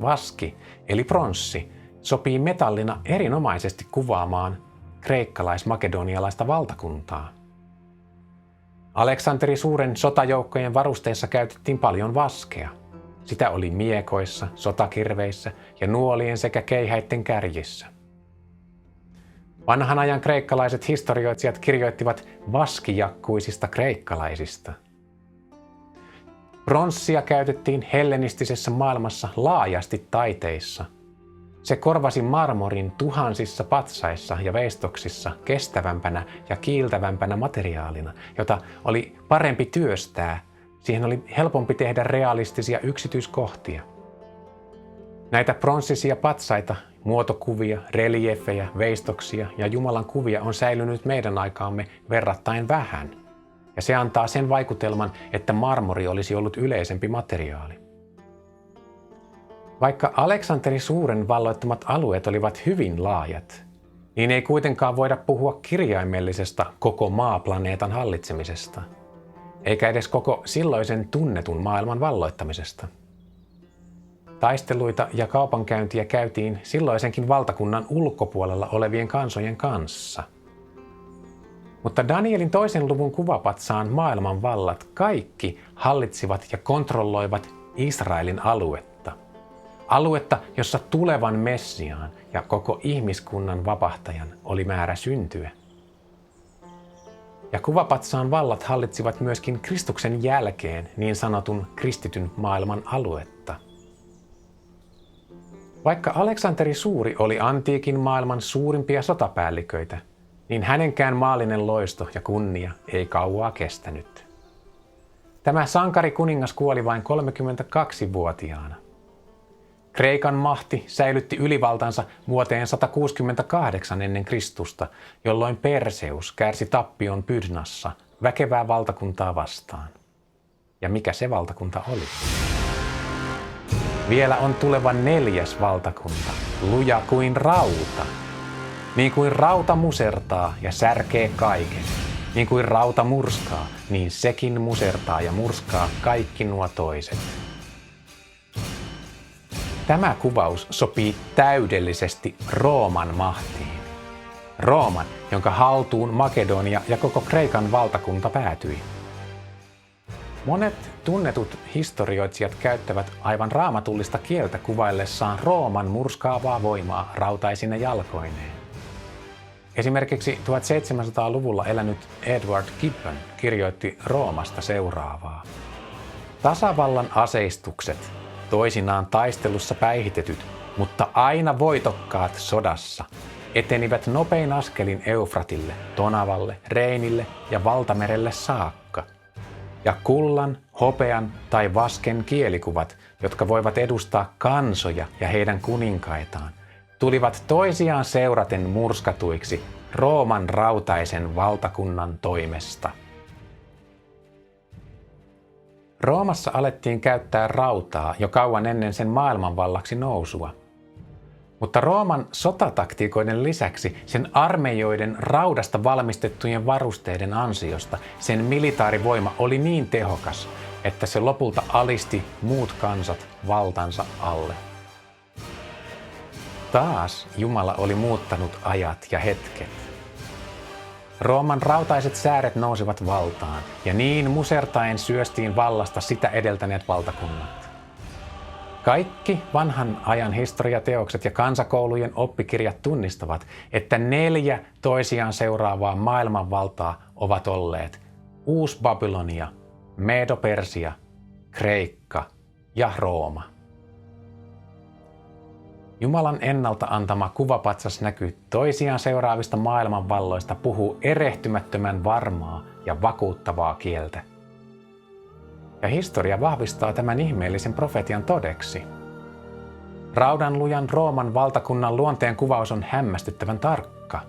Vaski eli pronssi sopii metallina erinomaisesti kuvaamaan kreikkalais-makedonialaista valtakuntaa. Aleksanteri Suuren sotajoukkojen varusteissa käytettiin paljon vaskea. Sitä oli miekoissa, sotakirveissä ja nuolien sekä keihäitten kärjissä. Vanhan ajan kreikkalaiset historioitsijat kirjoittivat vaskijakkuisista kreikkalaisista. Pronssia käytettiin hellenistisessä maailmassa laajasti taiteissa. Se korvasi marmorin tuhansissa patsaissa ja veistoksissa kestävämpänä ja kiiltävämpänä materiaalina, jota oli parempi työstää. Siihen oli helpompi tehdä realistisia yksityiskohtia. Näitä pronssisia patsaita, muotokuvia, reliefejä, veistoksia ja Jumalan kuvia on säilynyt meidän aikaamme verrattain vähän. Ja se antaa sen vaikutelman, että marmori olisi ollut yleisempi materiaali. Vaikka Aleksanteri Suuren valloittamat alueet olivat hyvin laajat, niin ei kuitenkaan voida puhua kirjaimellisesta koko maaplaneetan hallitsemisesta, eikä edes koko silloisen tunnetun maailman valloittamisesta. Taisteluita ja kaupankäyntiä käytiin silloisenkin valtakunnan ulkopuolella olevien kansojen kanssa. Mutta Danielin 2. luvun kuvapatsaan maailman vallat kaikki hallitsivat ja kontrolloivat Israelin aluetta. Aluetta, jossa tulevan Messiaan ja koko ihmiskunnan vapahtajan oli määrä syntyä. Ja kuvapatsaan vallat hallitsivat myöskin Kristuksen jälkeen niin sanotun kristityn maailman aluetta. Vaikka Aleksanteri Suuri oli antiikin maailman suurimpia sotapäälliköitä, niin hänenkään maallinen loisto ja kunnia ei kauaa kestänyt. Tämä sankarikuningas kuoli vain 32-vuotiaana. Kreikan mahti säilytti ylivaltansa vuoteen 168 ennen Kristusta, jolloin Perseus kärsi tappion Pydnassa väkevää valtakuntaa vastaan. Ja mikä se valtakunta oli? Vielä on tuleva 4. valtakunta, luja kuin rauta. Niin kuin rauta musertaa ja särkee kaiken, niin kuin rauta murskaa, niin sekin musertaa ja murskaa kaikki nuo toiset. Tämä kuvaus sopii täydellisesti Rooman mahtiin. Rooman, jonka haltuun Makedonia ja koko Kreikan valtakunta päätyi. Monet tunnetut historioitsijat käyttävät aivan raamatullista kieltä kuvaillessaan Rooman murskaavaa voimaa rautaisine jalkoineen. Esimerkiksi 1700-luvulla elänyt Edward Gibbon kirjoitti Roomasta seuraavaa. Tasavallan aseistukset, toisinaan taistelussa päihitetyt, mutta aina voitokkaat sodassa, etenivät nopein askelin Eufratille, Tonavalle, Reinille ja Valtamerelle saakka. Ja kullan, hopean tai vasken kielikuvat, jotka voivat edustaa kansoja ja heidän kuninkaitaan, tulivat toisiaan seuraten murskatuiksi Rooman rautaisen valtakunnan toimesta. Roomassa alettiin käyttää rautaa jo kauan ennen sen maailmanvallaksi nousua. Mutta Rooman sotataktiikoiden lisäksi sen armeijoiden raudasta valmistettujen varusteiden ansiosta sen militaarivoima oli niin tehokas, että se lopulta alisti muut kansat valtansa alle. Taas Jumala oli muuttanut ajat ja hetket. Rooman rautaiset sääret nousivat valtaan, ja niin musertaen syöstiin vallasta sitä edeltäneet valtakunnat. Kaikki vanhan ajan historiateokset ja kansakoulujen oppikirjat tunnistavat, että 4 toisiaan seuraavaa maailmanvaltaa ovat olleet Uus-Babylonia, Medo-Persia, Kreikka ja Rooma. Jumalan ennalta antama kuvapatsas näky toisiaan seuraavista maailmanvalloista puhuu erehtymättömän varmaa ja vakuuttavaa kieltä. Ja historia vahvistaa tämän ihmeellisen profetian todeksi. Raudanlujan Rooman valtakunnan luonteen kuvaus on hämmästyttävän tarkka.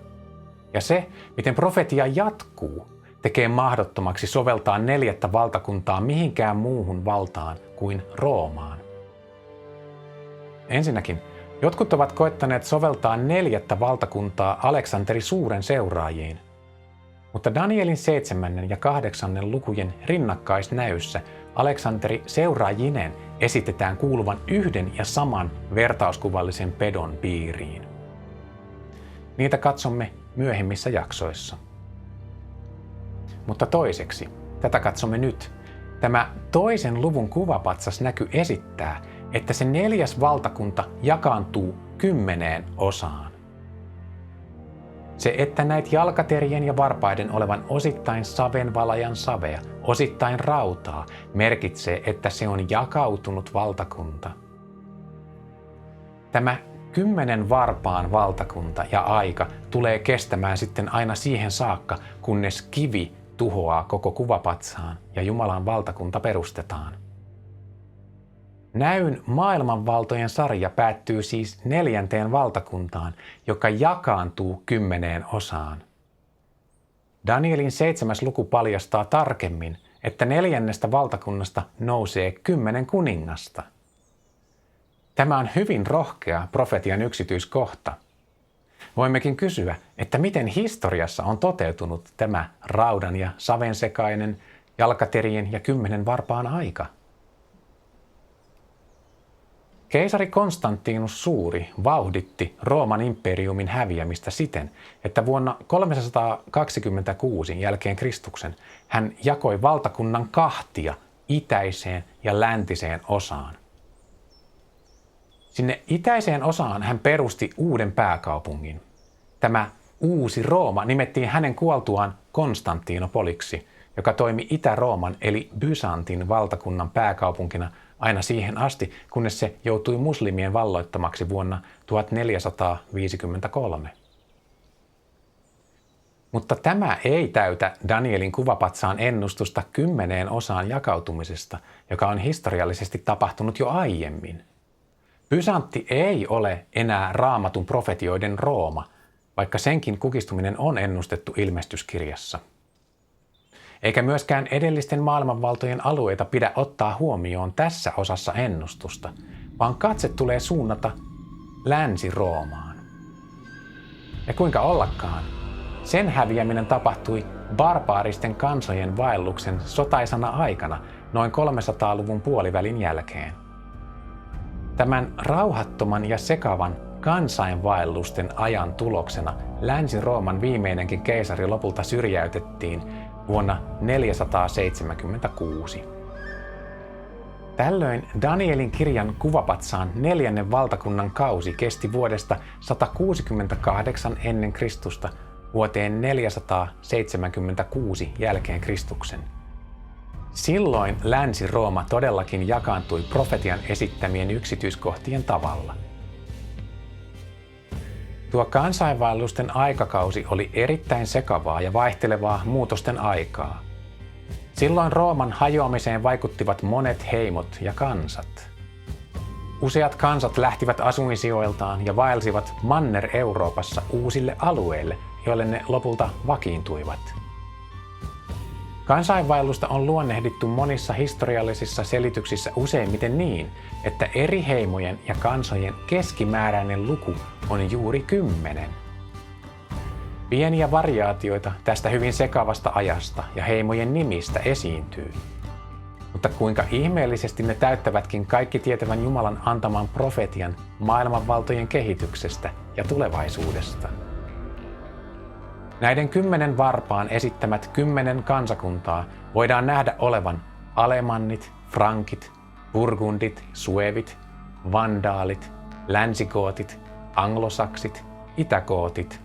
Ja se, miten profetia jatkuu, tekee mahdottomaksi soveltaa 4. valtakuntaa mihinkään muuhun valtaan kuin Roomaan. Ensinnäkin, jotkut ovat koettaneet soveltaa 4. valtakuntaa Aleksanteri Suuren seuraajiin. Mutta Danielin 7. ja 8. lukujen rinnakkaisnäyssä Aleksanteri seuraajineen esitetään kuuluvan yhden ja saman vertauskuvallisen pedon piiriin. Niitä katsomme myöhemmissä jaksoissa. Mutta toiseksi, tätä katsomme nyt. Tämä toisen luvun kuvapatsas näky esittää, että se 4. valtakunta jakaantuu 10 osaan. Se, että näit jalkaterien ja varpaiden olevan osittain savenvalajan savea, osittain rautaa, merkitsee, että se on jakautunut valtakunta. Tämä 10 varpaan valtakunta ja aika tulee kestämään sitten aina siihen saakka, kunnes kivi tuhoaa koko kuvapatsaan ja Jumalan valtakunta perustetaan. Näyn maailmanvaltojen sarja päättyy siis 4. valtakuntaan, joka jakaantuu 10 osaan. Danielin 7. luku paljastaa tarkemmin, että 4. valtakunnasta nousee 10 kuningasta. Tämä on hyvin rohkea profetian yksityiskohta. Voimmekin kysyä, että miten historiassa on toteutunut tämä raudan ja saven sekainen, jalkaterien ja 10 varpaan aika. Keisari Konstantinus Suuri vauhditti Rooman imperiumin häviämistä siten, että vuonna 326 jälkeen Kristuksen hän jakoi valtakunnan 2 itäiseen ja läntiseen osaan. Sinne itäiseen osaan hän perusti uuden pääkaupungin. Tämä uusi Rooma nimettiin hänen kuoltuaan Konstantinopoliksi, joka toimi Itä-Rooman eli Byzantin valtakunnan pääkaupunkina aina siihen asti, kunnes se joutui muslimien valloittamaksi vuonna 1453. Mutta tämä ei täytä Danielin kuvapatsaan ennustusta 10 osaan jakautumisesta, joka on historiallisesti tapahtunut jo aiemmin. Byzantti ei ole enää Raamatun profetioiden Rooma, vaikka senkin kukistuminen on ennustettu ilmestyskirjassa. Eikä myöskään edellisten maailmanvaltojen alueita pidä ottaa huomioon tässä osassa ennustusta, vaan katse tulee suunnata Länsi-Roomaan. Ja kuinka ollakaan, sen häviäminen tapahtui barbaaristen kansojen vaelluksen sotaisana aikana noin 300-luvun puolivälin jälkeen. Tämän rauhattoman ja sekavan kansainvaellusten ajan tuloksena Länsi-Rooman viimeinenkin keisari lopulta syrjäytettiin vuonna 476. Tällöin Danielin kirjan kuvapatsaan 4. valtakunnan kausi kesti vuodesta 168 ennen Kristusta vuoteen 476 jälkeen Kristuksen. Silloin Länsi-Rooma todellakin jakaantui profetian esittämien yksityiskohtien tavalla. Tuo kansainvaellusten aikakausi oli erittäin sekavaa ja vaihtelevaa muutosten aikaa. Silloin Rooman hajoamiseen vaikuttivat monet heimot ja kansat. Useat kansat lähtivät asuinsijoiltaan ja vaelsivat Manner-Euroopassa uusille alueille, joille ne lopulta vakiintuivat. Kansainvaellusta on luonnehdittu monissa historiallisissa selityksissä useimmiten niin, että eri heimojen ja kansojen keskimääräinen luku on juuri 10. Pieniä variaatioita tästä hyvin sekavasta ajasta ja heimojen nimistä esiintyy. Mutta kuinka ihmeellisesti ne täyttävätkin kaikki tietävän Jumalan antaman profetian maailmanvaltojen kehityksestä ja tulevaisuudesta. Näiden 10 varpaan esittämät 10 kansakuntaa voidaan nähdä olevan alemannit, frankit, burgundit, suevit, vandaalit, länsikootit, anglosaksit, itäkootit,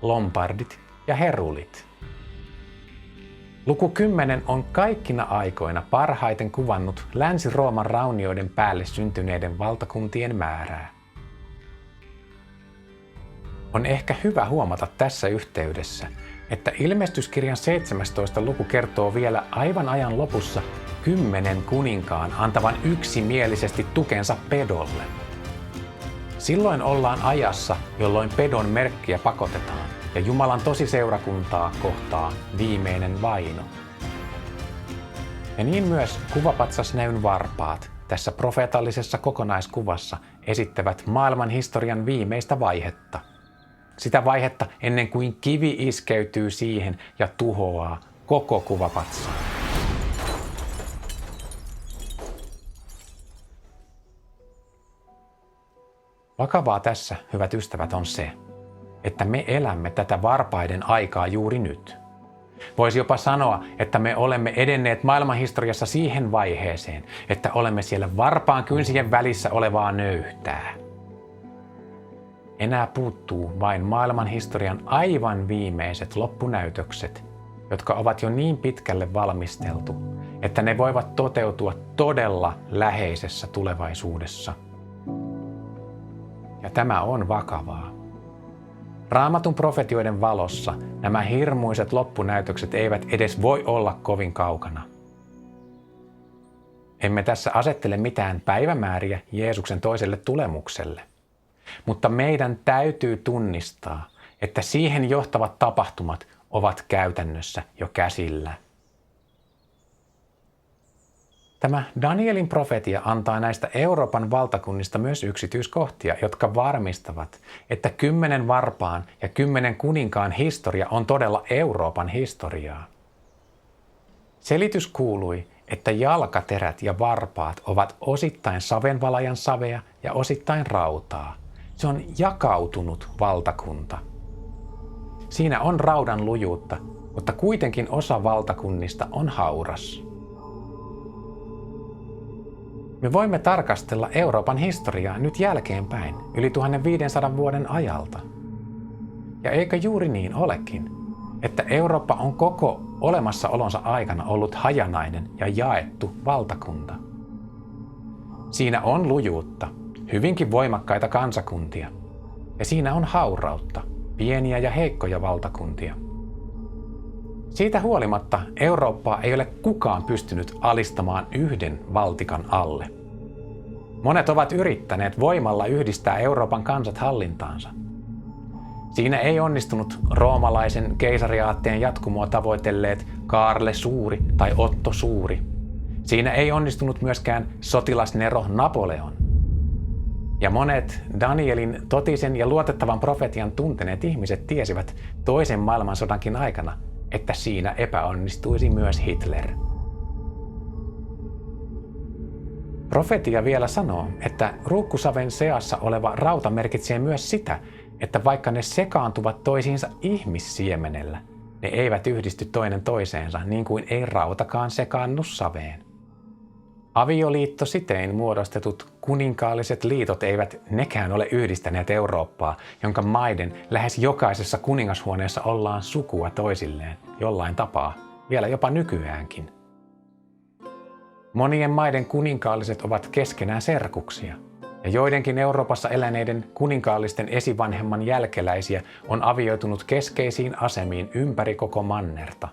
lombardit ja herulit. Luku 10 on kaikkina aikoina parhaiten kuvannut Länsi-Rooman raunioiden päälle syntyneiden valtakuntien määrää. On ehkä hyvä huomata tässä yhteydessä, että Ilmestyskirjan 17. luku kertoo vielä aivan ajan lopussa 10 kuninkaan antavan yksimielisesti tukensa pedolle. Silloin ollaan ajassa, jolloin pedon merkkiä pakotetaan ja Jumalan tosiseurakuntaa kohtaa viimeinen vaino. Ja niin myös kuvapatsasnäyn varpaat tässä profeetallisessa kokonaiskuvassa esittävät maailman historian viimeistä vaihetta. Sitä vaihetta ennen kuin kivi iskeytyy siihen ja tuhoaa koko kuvapatsaan. Vakavaa tässä, hyvät ystävät, on se, että me elämme tätä varpaiden aikaa juuri nyt. Voisi jopa sanoa, että me olemme edenneet maailmanhistoriassa siihen vaiheeseen, että olemme siellä varpaan kynsien välissä olevaa nöyhtää. Enää puuttuu vain maailmanhistorian aivan viimeiset loppunäytökset, jotka ovat jo niin pitkälle valmisteltu, että ne voivat toteutua todella läheisessä tulevaisuudessa. Ja tämä on vakavaa. Raamatun profetioiden valossa nämä hirmuiset loppunäytökset eivät edes voi olla kovin kaukana. Emme tässä asettele mitään päivämääriä Jeesuksen toiselle tulemukselle, mutta meidän täytyy tunnistaa, että siihen johtavat tapahtumat ovat käytännössä jo käsillä. Tämä Danielin profetia antaa näistä Euroopan valtakunnista myös yksityiskohtia, jotka varmistavat, että 10 varpaan ja 10 kuninkaan historia on todella Euroopan historiaa. Selitys kuului, että jalkaterät ja varpaat ovat osittain savenvalajan savea ja osittain rautaa. Se on jakautunut valtakunta. Siinä on raudan lujuutta, mutta kuitenkin osa valtakunnista on hauras. Me voimme tarkastella Euroopan historiaa nyt jälkeenpäin yli 1500 vuoden ajalta. Ja eikö juuri niin olekin, että Eurooppa on koko olemassaolonsa aikana ollut hajanainen ja jaettu valtakunta. Siinä on lujuutta, hyvinkin voimakkaita kansakuntia, ja siinä on haurautta, pieniä ja heikkoja valtakuntia. Siitä huolimatta Eurooppaa ei ole kukaan pystynyt alistamaan yhden valtikan alle. Monet ovat yrittäneet voimalla yhdistää Euroopan kansat hallintaansa. Siinä ei onnistunut roomalaisen keisariaatteen jatkumoa tavoitelleet Kaarle Suuri tai Otto Suuri. Siinä ei onnistunut myöskään sotilasnero Napoleon. Ja monet Danielin totisen ja luotettavan profetian tunteneet ihmiset tiesivät toisen maailmansodankin aikana, että siinä epäonnistuisi myös Hitler. Profetia vielä sanoo, että ruukkusaven seassa oleva rauta merkitsee myös sitä, että vaikka ne sekaantuvat toisiinsa ihmissiemenellä, ne eivät yhdisty toinen toiseensa niin kuin ei rautakaan sekaannu saveen. Avioliitto sitein muodostetut kuninkaalliset liitot eivät nekään ole yhdistäneet Eurooppaa, jonka maiden lähes jokaisessa kuningashuoneessa ollaan sukua toisilleen jollain tapaa, vielä jopa nykyäänkin. Monien maiden kuninkaalliset ovat keskenään serkuksia, ja joidenkin Euroopassa eläneiden kuninkaallisten esivanhemman jälkeläisiä on avioitunut keskeisiin asemiin ympäri koko mannerta.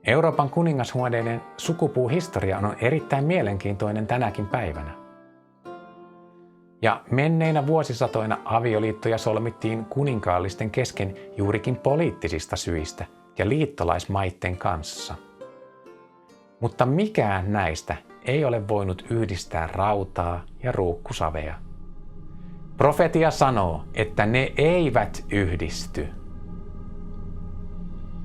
Euroopan kuningashuoneiden sukupuuhistoria on erittäin mielenkiintoinen tänäkin päivänä. Ja menneinä vuosisatoina avioliittoja solmittiin kuninkaallisten kesken juurikin poliittisista syistä ja liittolaismaitten kanssa. Mutta mikään näistä ei ole voinut yhdistää rautaa ja ruukkusavea. Profetia sanoo, että ne eivät yhdisty.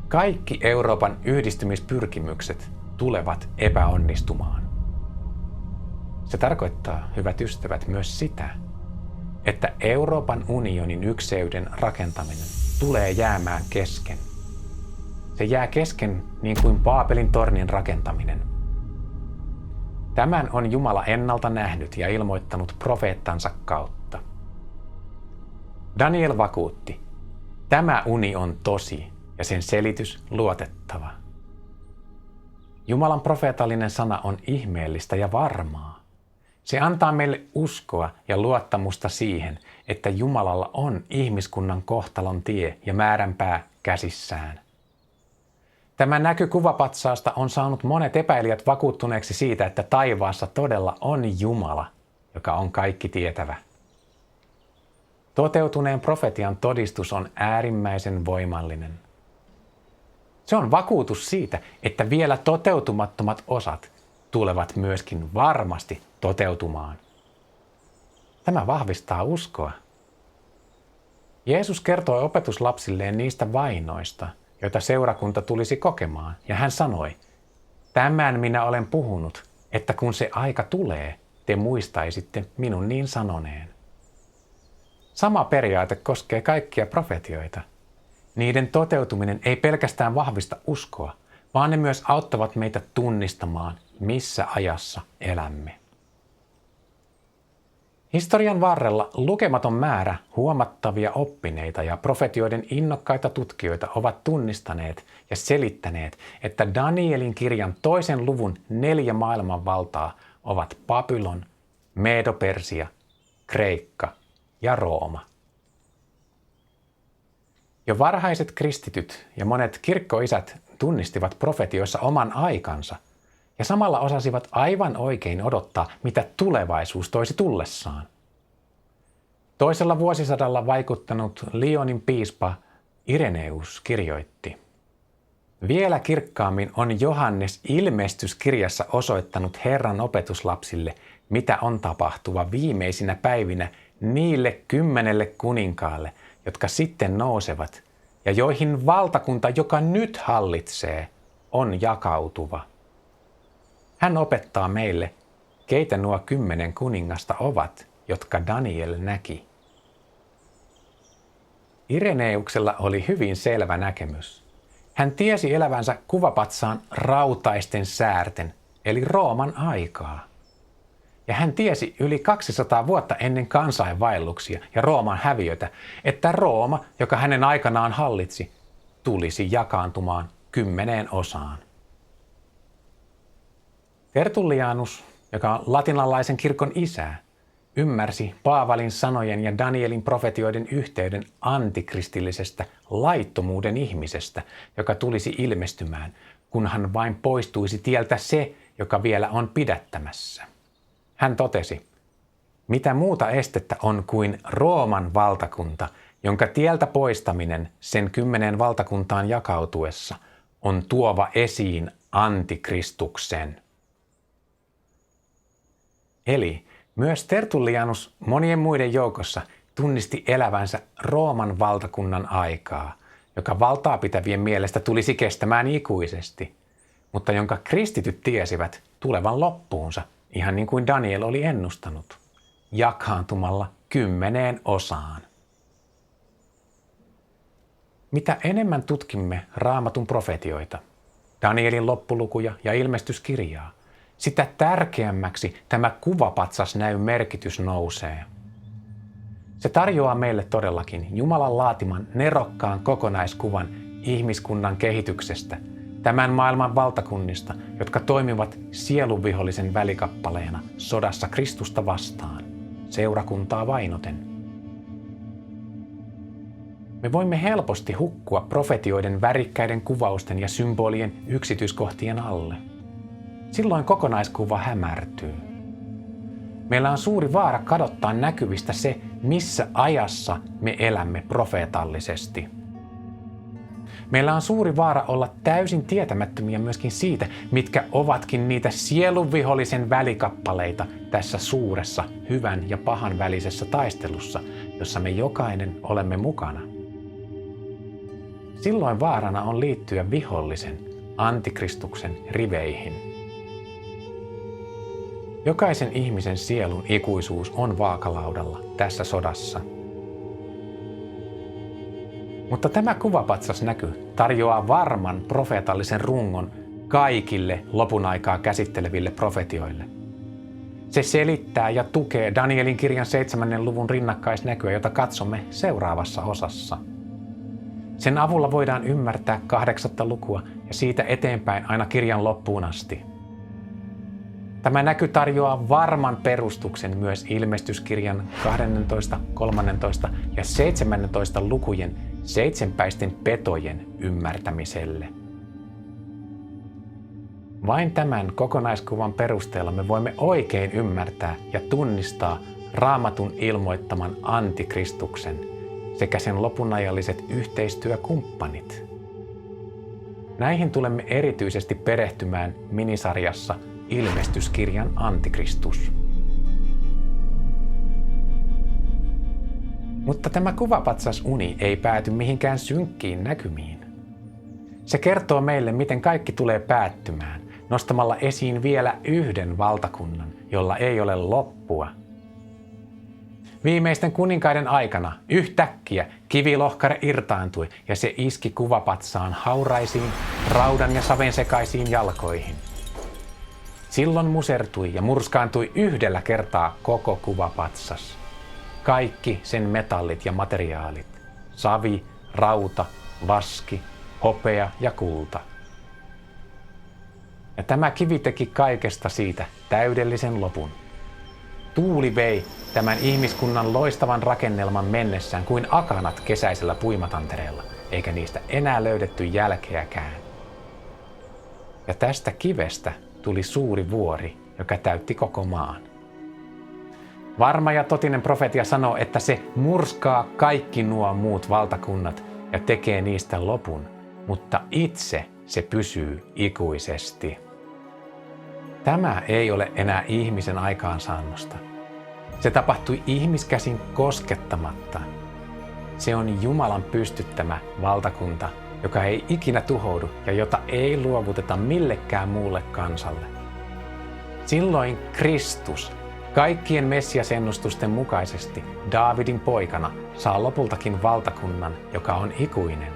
Kaikki Euroopan yhdistymispyrkimykset tulevat epäonnistumaan. Se tarkoittaa, hyvät ystävät, myös sitä, että Euroopan unionin ykseyden rakentaminen tulee jäämään kesken. Se jää kesken niin kuin Baabelin tornin rakentaminen. Tämän on Jumala ennalta nähnyt ja ilmoittanut profeettansa kautta. Daniel vakuutti, tämä uni on tosi ja sen selitys luotettava. Jumalan profeetallinen sana on ihmeellistä ja varmaa. Se antaa meille uskoa ja luottamusta siihen, että Jumalalla on ihmiskunnan kohtalon tie ja määränpää käsissään. Tämä näky kuvapatsaasta on saanut monet epäilijät vakuuttuneeksi siitä, että taivaassa todella on Jumala, joka on kaikki tietävä. Toteutuneen profetian todistus on äärimmäisen voimallinen. Se on vakuutus siitä, että vielä toteutumattomat osat tulevat myöskin varmasti toteutumaan. Tämä vahvistaa uskoa. Jeesus kertoi opetuslapsilleen niistä vainoista, joita seurakunta tulisi kokemaan, ja hän sanoi, tämän minä olen puhunut, että kun se aika tulee, te muistaisitte minun niin sanoneen. Sama periaate koskee kaikkia profetioita. Niiden toteutuminen ei pelkästään vahvista uskoa, vaan ne myös auttavat meitä tunnistamaan, missä ajassa elämme. Historian varrella lukematon määrä huomattavia oppineita ja profetioiden innokkaita tutkijoita ovat tunnistaneet ja selittäneet, että Danielin kirjan 2. luvun 4 maailmanvaltaa ovat Babylon, Medo-Persia, Kreikka ja Rooma. Jo varhaiset kristityt ja monet kirkkoisät tunnistivat profetioissa oman aikansa ja samalla osasivat aivan oikein odottaa, mitä tulevaisuus toisi tullessaan. Toisella vuosisadalla vaikuttanut Lyonin piispa Ireneus kirjoitti, vielä kirkkaammin on Johannes ilmestyskirjassa osoittanut Herran opetuslapsille, mitä on tapahtuva viimeisinä päivinä niille 10 kuninkaalle, jotka sitten nousevat ja joihin valtakunta, joka nyt hallitsee, on jakautuva. Hän opettaa meille, keitä nuo 10 kuningasta ovat, jotka Daniel näki. Ireneuksella oli hyvin selvä näkemys. Hän tiesi elävänsä kuvapatsaan rautaisten säärten, eli Rooman aikaa. Ja hän tiesi yli 200 vuotta ennen kansainvaelluksia ja Rooman häviötä, että Rooma, joka hänen aikanaan hallitsi, tulisi jakaantumaan 10 osaan. Tertullianus, joka on latinalaisen kirkon isä, ymmärsi Paavalin sanojen ja Danielin profetioiden yhteyden antikristillisestä laittomuuden ihmisestä, joka tulisi ilmestymään, kunhan vain poistuisi tieltä se, joka vielä on pidättämässä. Hän totesi, mitä muuta estettä on kuin Rooman valtakunta, jonka tieltä poistaminen sen 10 valtakuntaan jakautuessa on tuova esiin antikristuksen. Eli myös Tertullianus monien muiden joukossa tunnisti elävänsä Rooman valtakunnan aikaa, joka valtaa pitävien mielestä tulisi kestämään ikuisesti. mutta jonka kristityt tiesivät tulevan loppuunsa, ihan niin kuin Daniel oli ennustanut, jakaantumalla 10 osaan. Mitä enemmän tutkimme Raamatun profetioita, Danielin loppulukuja ja ilmestyskirjaa, sitä tärkeämmäksi tämä kuvapatsasnäyn merkitys nousee. Se tarjoaa meille todellakin Jumalan laatiman nerokkaan kokonaiskuvan ihmiskunnan kehityksestä, tämän maailman valtakunnista, jotka toimivat sielunvihollisen välikappaleena sodassa Kristusta vastaan, seurakuntaa vainoten. Me voimme helposti hukkua profetioiden värikkäiden kuvausten ja symbolien yksityiskohtien alle. Silloin kokonaiskuva hämärtyy. Meillä on suuri vaara kadottaa näkyvistä se, missä ajassa me elämme profeetallisesti. Meillä on suuri vaara olla täysin tietämättömiä myöskin siitä, mitkä ovatkin niitä sielunvihollisen välikappaleita tässä suuressa hyvän ja pahan välisessä taistelussa, jossa me jokainen olemme mukana. Silloin vaarana on liittyä vihollisen, antikristuksen riveihin. Jokaisen ihmisen sielun ikuisuus on vaakalaudalla tässä sodassa. Mutta tämä kuvapatsasnäky tarjoaa varman profeetallisen rungon kaikille lopun aikaa käsitteleville profetioille. Se selittää ja tukee Danielin kirjan 7. luvun rinnakkaisnäkyä, jota katsomme seuraavassa osassa. Sen avulla voidaan ymmärtää 8. lukua ja siitä eteenpäin aina kirjan loppuun asti. Tämä näky tarjoaa varman perustuksen myös ilmestyskirjan 12., 13. ja 17. lukujen seitsemänpäisten petojen ymmärtämiselle. Vain tämän kokonaiskuvan perusteella me voimme oikein ymmärtää ja tunnistaa Raamatun ilmoittaman antikristuksen sekä sen lopunajalliset yhteistyökumppanit. Näihin tulemme erityisesti perehtymään minisarjassa Ilmestyskirjan antikristus. Mutta tämä kuvapatsasuni ei pääty mihinkään synkkiin näkymiin. Se kertoo meille, miten kaikki tulee päättymään, nostamalla esiin vielä yhden valtakunnan, jolla ei ole loppua. Viimeisten kuninkaiden aikana yhtäkkiä kivilohkare irtaantui ja se iski kuvapatsaan hauraisiin, raudan ja saven sekaisiin jalkoihin. Silloin musertui ja murskaantui yhdellä kertaa koko kuvapatsas. Kaikki sen metallit ja materiaalit, savi, rauta, vaski, hopea ja kulta. Ja tämä kivi teki kaikesta siitä täydellisen lopun. Tuuli vei tämän ihmiskunnan loistavan rakennelman mennessään kuin akanat kesäisellä puimatantereella, eikä niistä enää löydetty jälkeäkään. Ja tästä kivestä tuli suuri vuori, joka täytti koko maan. Varma ja totinen profetia sanoo, että se murskaa kaikki nuo muut valtakunnat ja tekee niistä lopun, mutta itse se pysyy ikuisesti. Tämä ei ole enää ihmisen aikaansaannosta. Se tapahtui ihmiskäsin koskettamatta. Se on Jumalan pystyttämä valtakunta, joka ei ikinä tuhoudu ja jota ei luovuteta millekään muulle kansalle. Silloin Kristus, kaikkien Messias-ennustusten mukaisesti Daavidin poikana, saa lopultakin valtakunnan, joka on ikuinen.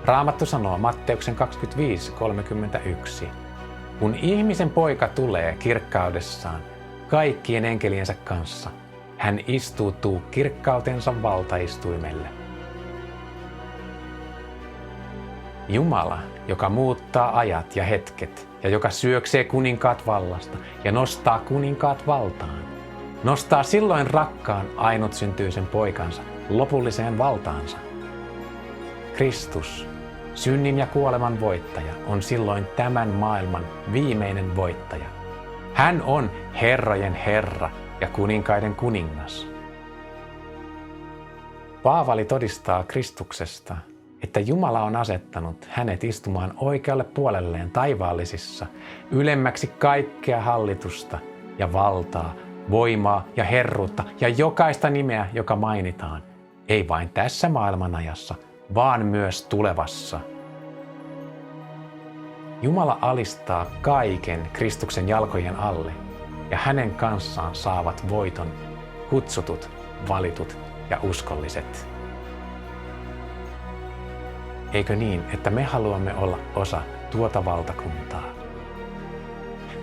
Raamattu sanoo Matteuksen 25:31. Kun ihmisen poika tulee kirkkaudessaan kaikkien enkeliensä kanssa, hän istuutuu kirkkautensa valtaistuimelle. Jumala, joka muuttaa ajat ja hetket ja joka syöksee kuninkaat vallasta ja nostaa kuninkaat valtaan, nostaa silloin rakkaan ainutsyntyisen poikansa lopulliseen valtaansa. Kristus, synnin ja kuoleman voittaja, on silloin tämän maailman viimeinen voittaja. Hän on herrojen Herra ja kuninkaiden kuningas. Paavali todistaa Kristuksesta, että Jumala on asettanut hänet istumaan oikealle puolelleen taivaallisissa, ylemmäksi kaikkea hallitusta ja valtaa, voimaa ja herruutta ja jokaista nimeä, joka mainitaan, ei vain tässä maailmanajassa, vaan myös tulevassa. Jumala alistaa kaiken Kristuksen jalkojen alle ja hänen kanssaan saavat voiton kutsutut, valitut ja uskolliset. Eikö niin, että me haluamme olla osa tuota valtakuntaa?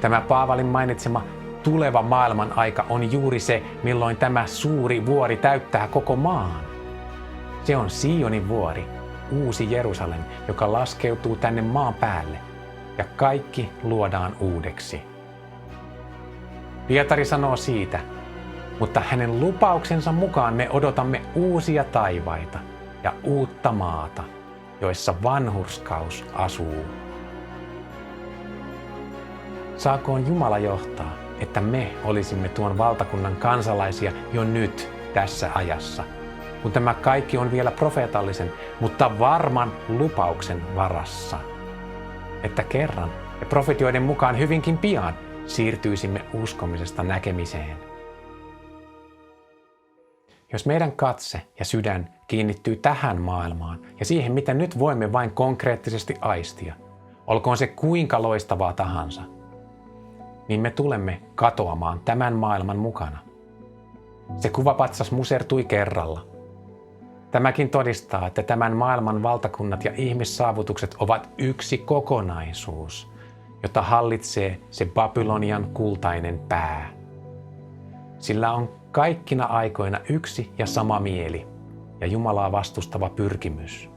Tämä Paavalin mainitsema tuleva maailman aika on juuri se, milloin tämä suuri vuori täyttää koko maan. Se on Sionin vuori, uusi Jerusalem, joka laskeutuu tänne maan päälle ja kaikki luodaan uudeksi. Pietari sanoo siitä, mutta hänen lupauksensa mukaan me odotamme uusia taivaita ja uutta maata, joissa vanhurskaus asuu. Saakoon Jumala johtaa, että me olisimme tuon valtakunnan kansalaisia jo nyt tässä ajassa, kun tämä kaikki on vielä profeetallisen, mutta varman lupauksen varassa. Että kerran ja profetioiden mukaan hyvinkin pian siirtyisimme uskomisesta näkemiseen. Jos meidän katse ja sydän kiinnittyy tähän maailmaan ja siihen, mitä nyt voimme vain konkreettisesti aistia, olkoon se kuinka loistavaa tahansa, niin me tulemme katoamaan tämän maailman mukana. Se kuvapatsas musertui kerralla. Tämäkin todistaa, että tämän maailman valtakunnat ja ihmissaavutukset ovat yksi kokonaisuus, jota hallitsee se Babylonian kultainen pää. Sillä on kaikkina aikoina yksi ja sama mieli ja Jumalaa vastustava pyrkimys.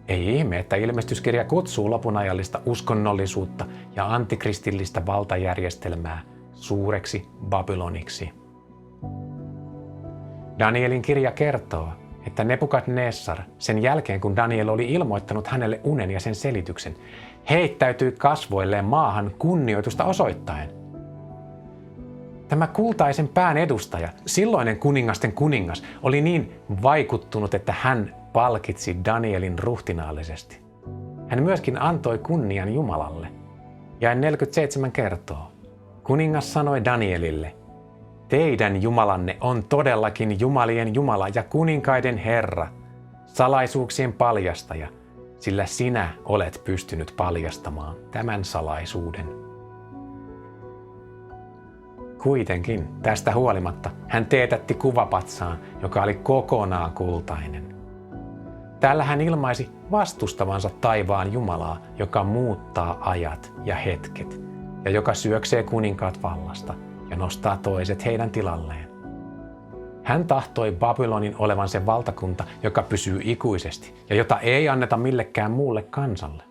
Ei ihme, että ilmestyskirja kutsuu lopunajallista uskonnollisuutta ja antikristillistä valtajärjestelmää suureksi Babyloniksi. Danielin kirja kertoo, että Nebukadnessar sen jälkeen kun Daniel oli ilmoittanut hänelle unen ja sen selityksen, heittäytyi kasvoilleen maahan kunnioitusta osoittaen. Tämä kultaisen pään edustaja, silloinen kuningasten kuningas, oli niin vaikuttunut, että hän palkitsi Danielin ruhtinaallisesti. Hän myöskin antoi kunnian Jumalalle. Jae 47 kertoo. Kuningas sanoi Danielille, teidän Jumalanne on todellakin jumalien Jumala ja kuninkaiden Herra, salaisuuksien paljastaja, sillä sinä olet pystynyt paljastamaan tämän salaisuuden. Kuitenkin tästä huolimatta hän teetätti kuvapatsaan, joka oli kokonaan kultainen. Tällä hän ilmaisi vastustavansa taivaan Jumalaa, joka muuttaa ajat ja hetket ja joka syöksee kuninkaat vallasta ja nostaa toiset heidän tilalleen. Hän tahtoi Babylonin olevan se valtakunta, joka pysyy ikuisesti ja jota ei anneta millekään muulle kansalle.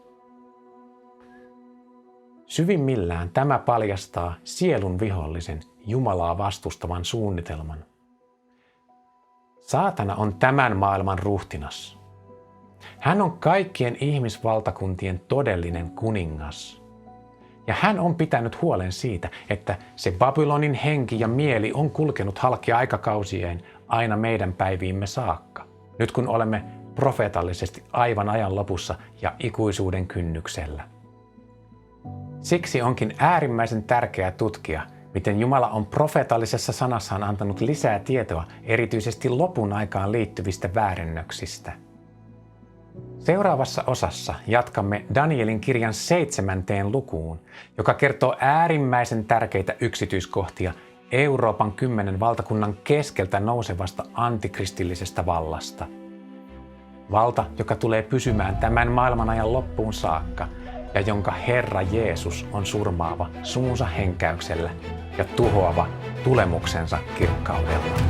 Syvimmillään tämä paljastaa sielun vihollisen Jumalaa vastustavan suunnitelman. Saatana on tämän maailman ruhtinas. Hän on kaikkien ihmisvaltakuntien todellinen kuningas. Ja hän on pitänyt huolen siitä, että se Babylonin henki ja mieli on kulkenut halki aikakausien aina meidän päiviimme saakka. Nyt kun olemme profeetallisesti aivan ajan lopussa ja ikuisuuden kynnyksellä. Siksi onkin äärimmäisen tärkeää tutkia, miten Jumala on profeetallisessa sanassaan antanut lisää tietoa erityisesti lopun aikaan liittyvistä väärennöksistä. Seuraavassa osassa jatkamme Danielin kirjan 7. lukuun, joka kertoo äärimmäisen tärkeitä yksityiskohtia Euroopan 10 valtakunnan keskeltä nousevasta antikristillisestä vallasta. Valta, joka tulee pysymään tämän maailmanajan loppuun saakka ja jonka Herra Jeesus on surmaava suunsa henkäyksellä ja tuhoava tulemuksensa kirkkaudella.